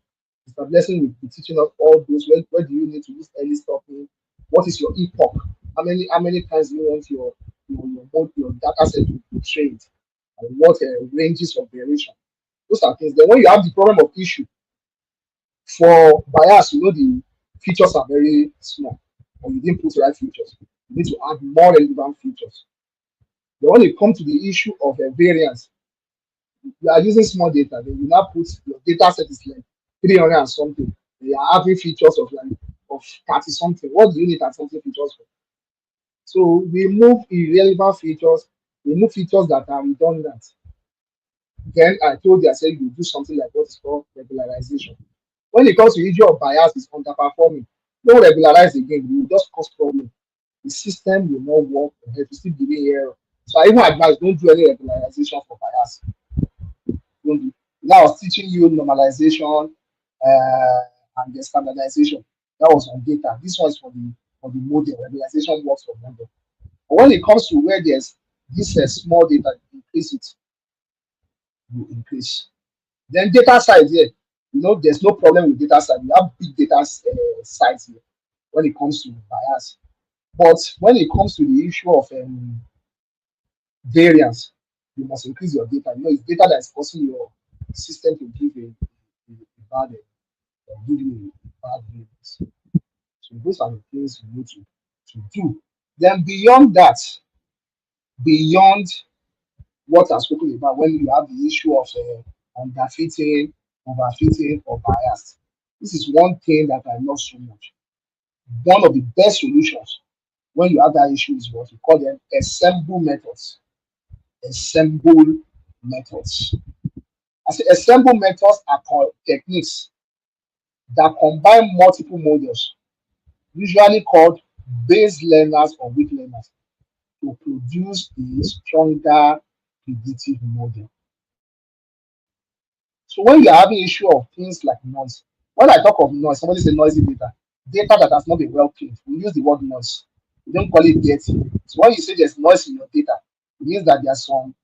Mr. Blessing will be teaching us all those. Where do you need to use early stopping? What is your epoch? How many times do you want your data set to be trained? And what ranges of variation? Those are things. Then when you have the problem of issue for bias, you know the features are very small, or you didn't put the right features. You need to add more relevant features. But when it comes to the issue of variance, you are using small data, then you now put your data set is like 300 and something. You are having features of 30 something. What do you need 30 something features for? So we remove irrelevant features, remove features that are redundant. Then I told you I said you do something like what is called regularization. When it comes to issue of bias is underperforming, don't regularize again, you will just cause problem. The system will not work and it will still giving error. So I even advise don't do any regularization for bias. Don't do. Now I was teaching you normalization and the standardization. That was on data. This was for the model. Regularization works for model. But when it comes to where there's this small data, increase it, you increase. Then data size here, there's no problem with data size. We have big data size here when it comes to bias. But when it comes to the issue of variance, you must increase your data. It's data that is causing your system to give a bad, give you a bad variance. So those are the things you need to do. Then beyond what I've spoken about, when you have the issue of underfitting, overfitting, or bias, this is one thing that I love so much. One of the best solutions when you have that issue is what we call them assemble methods. Assemble methods. I say assemble methods are called techniques that combine multiple models, usually called base learners or weak learners, to produce a stronger predictive model. So when you're having issue of things like noise, when I talk of noise, somebody say noisy data that has not been well cleaned. We use the word noise. We don't call it dirty. So when you say there's noise in your data, it means that there's some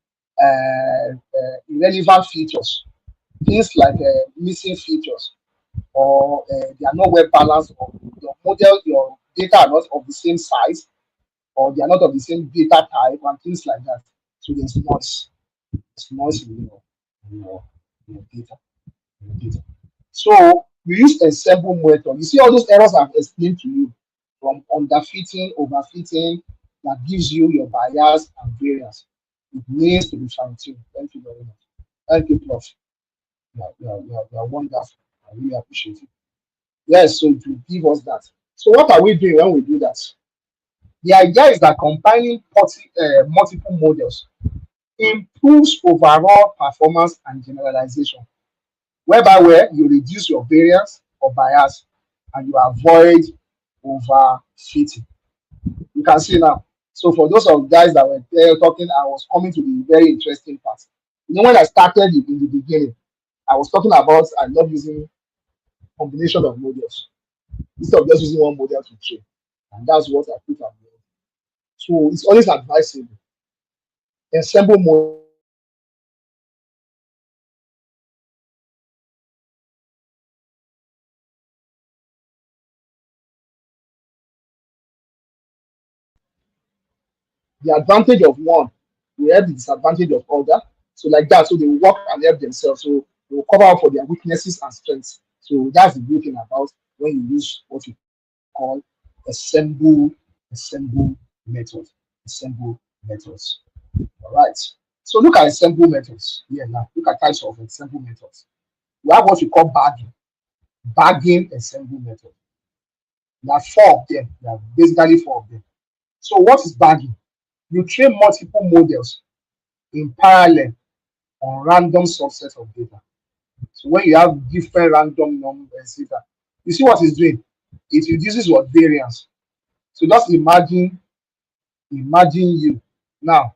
irrelevant features, things like missing features, or they are not well balanced, or your data are not of the same size, or they are not of the same data type, and things like that. So there's noise. There's noise in your, in your data. So we use ensemble method. You see all those errors I've explained to you, from underfitting, overfitting, that gives you your bias and variance. It needs to be fine-tuned. Thank you very much. Thank you, Prof. You are wonderful. I really appreciate it. Yes, so to give us that. So what are we doing when we do that? The idea is that combining multiple models improves overall performance and generalization, whereby where you reduce your variance or bias and you avoid overfitting. You can see now. So for those of guys that were there talking, I was coming to the very interesting part. When I started in the beginning, I was talking about I love using combination of models instead of just using one model to train. And that's what I put at the end. So it's always advisable. Ensemble model. The advantage of one we help the disadvantage of other. So like that, so they work and help themselves. So they will cover up for their weaknesses and strengths. So that's the good thing about when you use what you call assemble assemble method. Assemble methods. All right. So look at assemble methods. Yeah, now look at types of assemble methods. We have what we call bagging. Bagging assemble method. There are four of them. There are basically four of them. So what is bagging? You train multiple models in parallel on random subsets of data. So when you have different random numbers, data, you see what it's doing? It reduces what variance. So just imagine you now.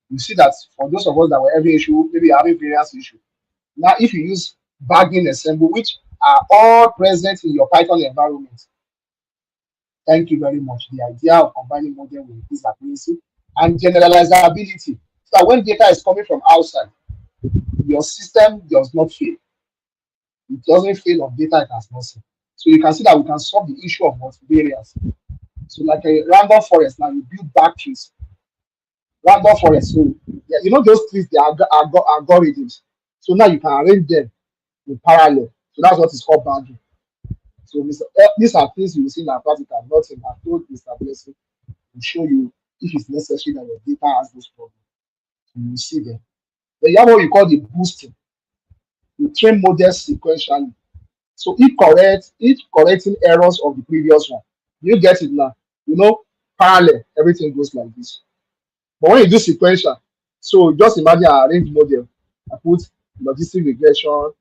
You see that for those of us that were having issue, maybe having variance issue. Now, if you use bagging ensemble, which are all present in your Python environment, thank you very much. The idea of combining model with this accuracy and generalizability. So that when data is coming from outside, your system does not fail. It doesn't fail of data it has not seen. So you can see that we can solve the issue of multivariance. So like a random forest, now you build back trees. Random forest. So yeah, you know those trees, they are algorithms. So now you can arrange them in parallel. So that's what is called boundary. So these are things you will see in our practical. Nothing. I told Mr. Blessing to show you if it's necessary that your data has those problems. So you will see them. Then you have what you call the boosting. You train models sequentially. So each correcting errors of the previous one. You get it now. You know, parallel, everything goes like this. But when you do sequential, so just imagine I arrange model. I put logistic regression,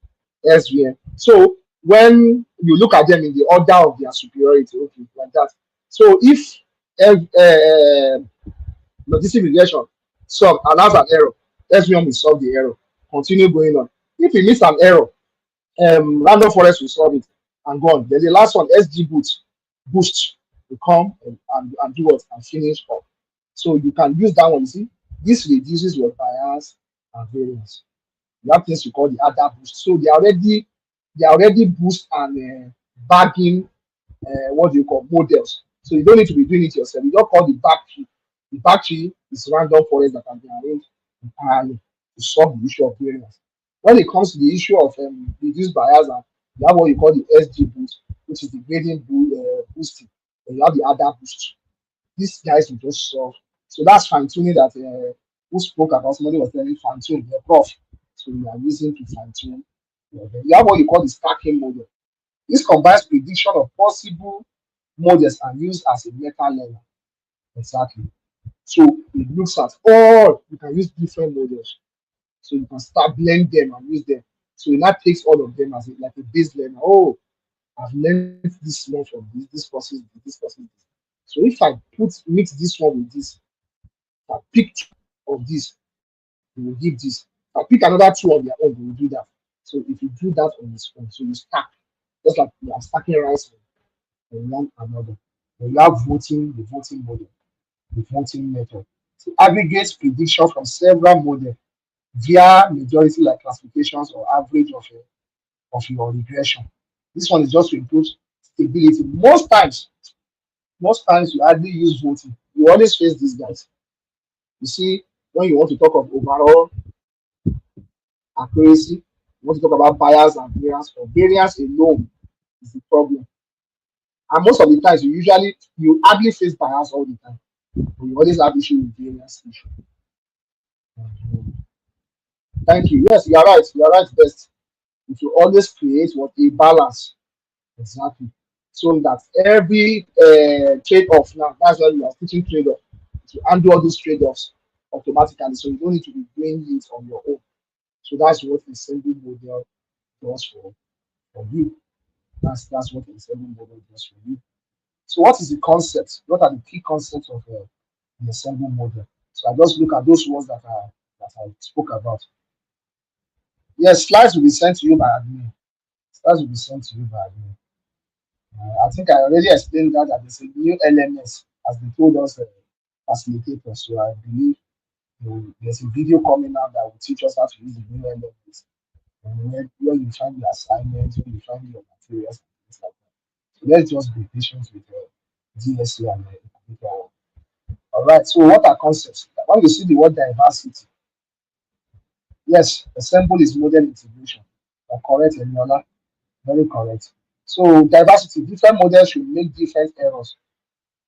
SVM. So when you look at them in the order of their superiority, okay, like that. So if logistic regression solve and has an error, SVM will solve the error. Continue going on. If you miss an error, random forest will solve it and go on. Then the last one, boost will come and do what and finish up. So you can use that one. You see, this reduces your bias and variance. You have things we call the other boost. So they already boost and bagging what do you call models. So you don't need to be doing it yourself. You don't call the back tree. The back tree is random forest that can be arranged in parallel to solve the issue of variance. When it comes to the issue of reduced bias, and you have what you call the SG boost, which is the boosting, and you have the other boost. These guys will just solve. So that's fine tuning that who spoke about somebody was telling fine tune the prof. So we are using to fine tune. You have what you call the stacking model. This combines prediction of possible models and used as a meta learner. Exactly. So it looks at all, you can use different models. So you can start blend them and use them. So it now takes all of them as like a base learner. Oh, I've learned this one from this process, this process. So if I mix this one with this, I pick two of this, it will give this. If I pick another two of their own, it will do that. So if you do that on this one, so you stack, just like you are stacking rice on one another. Then you have the voting model, the voting method. So aggregates prediction from several models via majority like classifications or average of your regression. This one is just to improve stability. Most times you hardly use voting. You always face these guys. You see, when you want to talk of overall accuracy, you want to talk about bias and variance, or variance alone is the problem. And most of the times you hardly face bias all the time. But you always have issue with variance issue. Thank you. Yes, you are right. You are right, best. It will always create what a balance. Exactly. So that every trade-off now, that's why you are teaching trade-off to undo all those trade-offs automatically. So you don't need to be doing it on your own. So that's what the assembly model does for you. That's what the assembly model does for you. So what is the concept? What are the key concepts of the assembly model? So I just look at those ones that I spoke about. Yes, slides will be sent to you by admin. Slides will be sent to you by admin. I think I already explained that there's a new LMS as they told us facilitators. So I believe there's a video coming out that will teach us how to use the new LMS. And where you find the assignments, where you find your materials, and things like that. So let's just be patient with DSA and Incubator. All right. So what are concepts? When you see the word diversity, yes, assemble is model integration. Correct, Eniola. Very correct. So diversity, different models should make different errors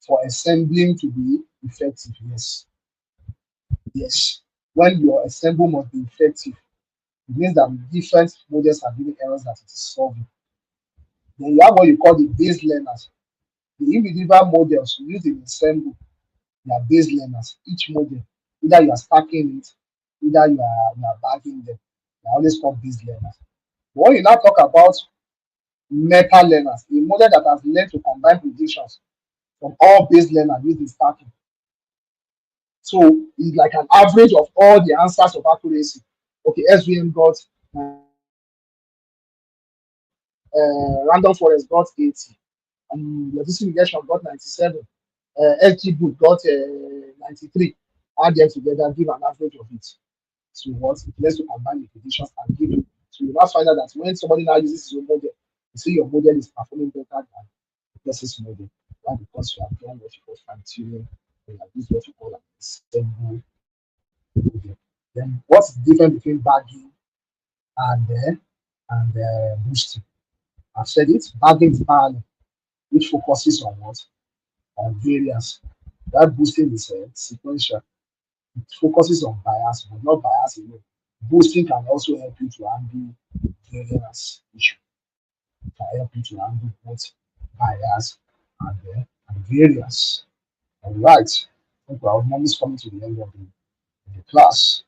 for assembling to be effective. Yes, yes. When your assemble must be effective, it means that different models are giving errors that it is solving. Then you have what you call the base learners. The individual models used in assemble, they are base learners. Each model, either you are stacking it, either you are bagging them. They are always called base learners. But when you now talk about meta learners, a model that has learned to combine predictions from all base learners used in stacking. So it's like an average of all the answers of accuracy. Okay, SVM got random forest got 80. Logistic regression got 97. SG boot got 93. Add them together, give an average of it. So what it lets to combine the predictions and give you. So you now find out that when somebody now uses your model, you see your model is performing better than the person's model. Why? Because you have done what you call fine tuning, you have used what you call an ensemble model. Then what's the difference between bagging and boosting? I've said it. Bagging is parallel, which focuses on what? On variance. That boosting is sequential. It focuses on bias, but not bias alone. Boosting can also help you to handle variance issue. It can help you to handle both bias and variance. All right. I think our mom is coming to the end of the class.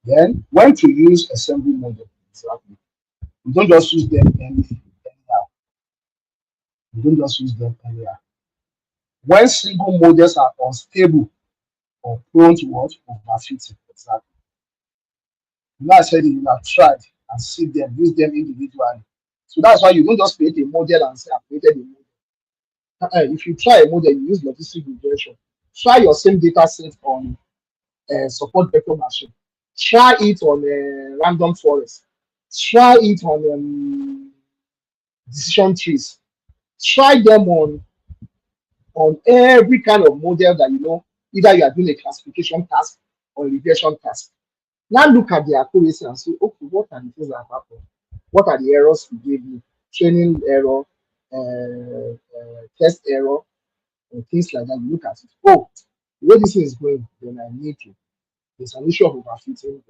Then, when to use assembly model. Exactly. You don't just use them anyhow. You don't just use them anyhow. When single models are unstable or prone to what? Overfitting. Exactly. You know, I said it, you have tried and see them, use them individually. So that's why you don't just create a model and say, I've created a model. If you try a model, you use logistic regression. Try your same data set on support vector machine. Try it on random forest. Try it on decision trees. Try them on every kind of model that you know. Either you are doing a classification task or a regression task. Now look at the accuracy and say, okay, what are the things that have happened? What are the errors you gave me? Training error, test error, and things like that. You look at it. Oh, the way this thing is going, then I need to. There's an issue of overfitting.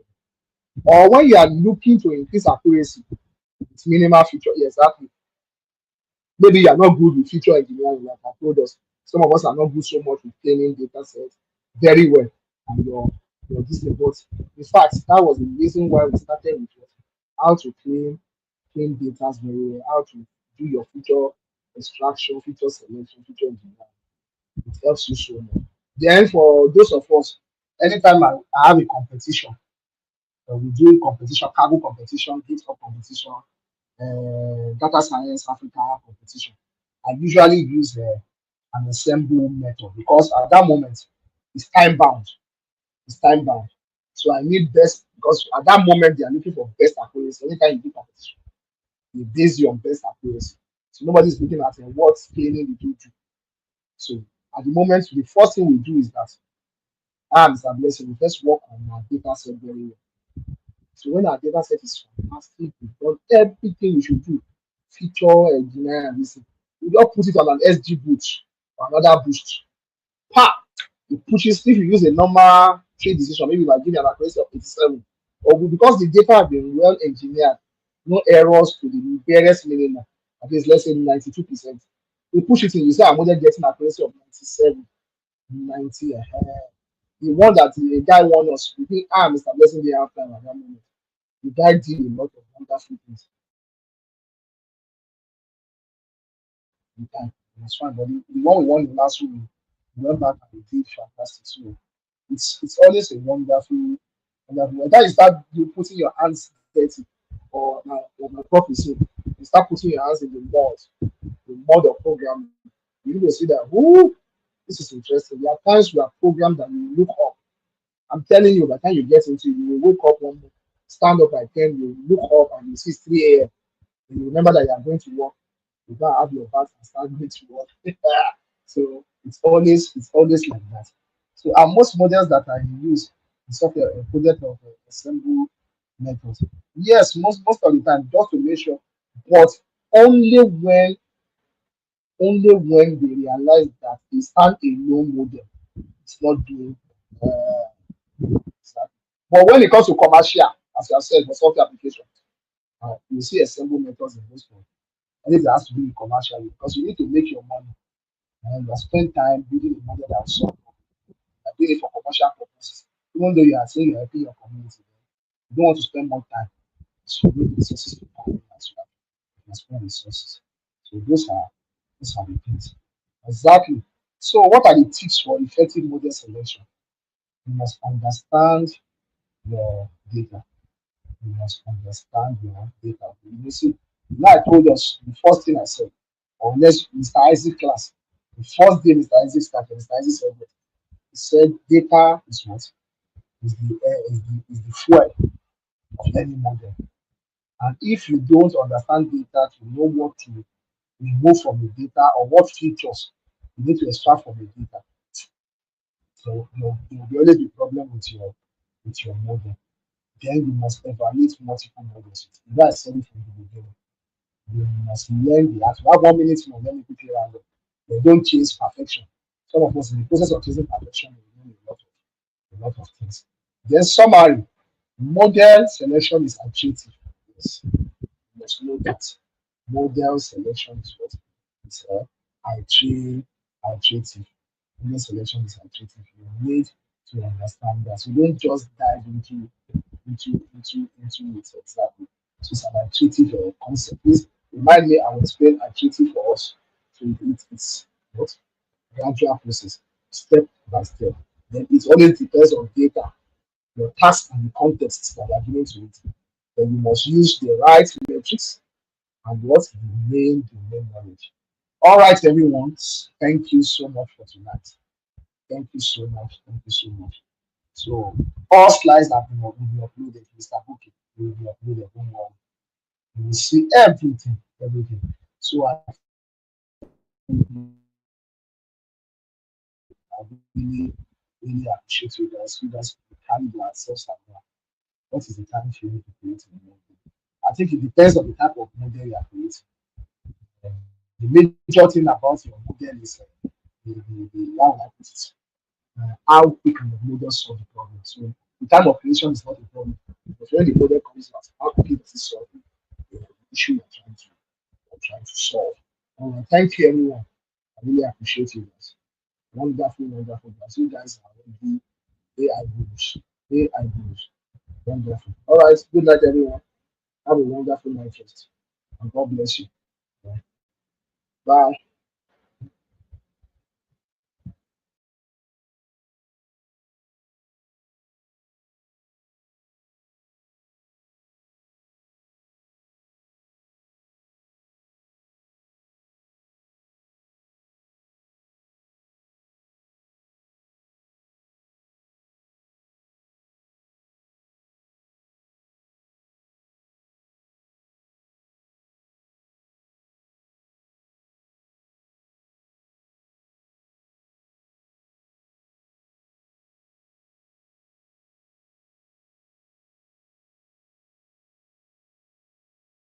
Or when you are looking to increase accuracy with minimal feature, yes, exactly. Maybe you are not good with feature engineering, like I told us. Some of us are not good so much with cleaning data sets very well. And your this thing, but in fact, that was the reason why we started with how to clean data very well, how to do your feature extraction, feature selection, feature engineering. It helps you so much. Then for those of us, anytime I have a competition, we do competition, cargo competition, GitHub competition, data science Africa competition. I usually use an ensemble method because at that moment it's time bound. It's time bound. So I need best because at that moment they are looking for best accuracy. Anytime you do competition, they base you on best accuracy. So nobody's looking at what scaling did you do. So at the moment, the first thing we do is that Mr. Blessing, we first work on our data set very well. So when our data set is fantastic, we've done everything we should do, feature, engineer, and this. We just put it on an SG boot or another boost. Pa! It pushes if you use a normal trade decision, maybe like give you an accuracy of 87. Or because the data have been well engineered, no errors to the barest minimum, at least let's say 92%. We push it in, you say our model getting accuracy of 97, 90. The one that the guy won us, we think, Mr. Blessing, they have time at that moment. The guy did a lot of wonderful things. In time. It was fine, but the one we won the last week, we went back and we did fantastic. So it's always a wonderful. That is that you putting your hands dirty, or like my prof is saying, you start putting your hands in the mud of programming. You will see that, this is interesting. There are times we have programs that you look up. I'm telling you, by the time you get into it, you will wake up one day, stand up at 10, you look up and you see it's 3 a.m. And you remember that you are going to work. You don't have your bags and start going to work. So it's always like that. So, and most models that I use in software are project of assemble methods. Yes, most of the time, just to make sure, but only when only when they realize that a standalone model is not doing exactly. But when it comes to commercial, as you have said, for software application, you see assemble methods in most of. And it has to be commercial because you need to make your money. And you spend time building a model that will solve doing it for commercial purposes. Even though you are saying you're helping your community, you don't want to spend more time. So you need resources to come in as well. You can spend resources. So those are the things. Exactly. So what are the tips for effective model selection? You must understand your data. You must understand your data. You see, now I told us the first thing I said, or unless Mr. Isaac class, the first day Mr. Isaac started, Mr. Isaac said, what? He said data is what? Is the air, is the fuel of any model. And if you don't understand data to know what to remove from the data or what features you need to extract from the data, so there will be always be problem with your model. Then you must evaluate multiple models. That I said it from the beginning. You must learn the art. We have 1 minute more. Let me quickly round up. They don't chase perfection. Some of us in the process of chasing perfection, we learn a lot of things. Then summary. Model selection is intuitive. Yes, you must know that. Model selection is what is intuitive. Model selection is intuitive. You need to understand that. So don't just dive into it exactly. So it's an intuitive concept. Please remind me, I will explain intuitive for us. So it's what gradual process, step by step. Then it always depends on data, your task and the context that you are giving to it. Then you must use the right metrics and what the main knowledge. All right, everyone. Thank you so much for tonight. Thank you so much. Thank you so much. So all slides that will be uploaded, Mr. Bookie, will be uploaded. Don't worry. You will see everything, everything. So I really, really appreciate you guys. You guys carry yourselves around. What is the time frame to create a model? I think it depends on the type of model you are creating. Um, the major thing about your model is how will I put it? How quick your model solve the problem. So the time of creation is not a problem. But when the model comes out, how quickly does it solve the issue you're trying to solve? Thank you everyone. I really appreciate you guys. Wonderful, wonderful guys. You guys are already AI gurus. AI gurus. Wonderful. All right. Good night, everyone. Have a wonderful night, first. And God bless you. Bye.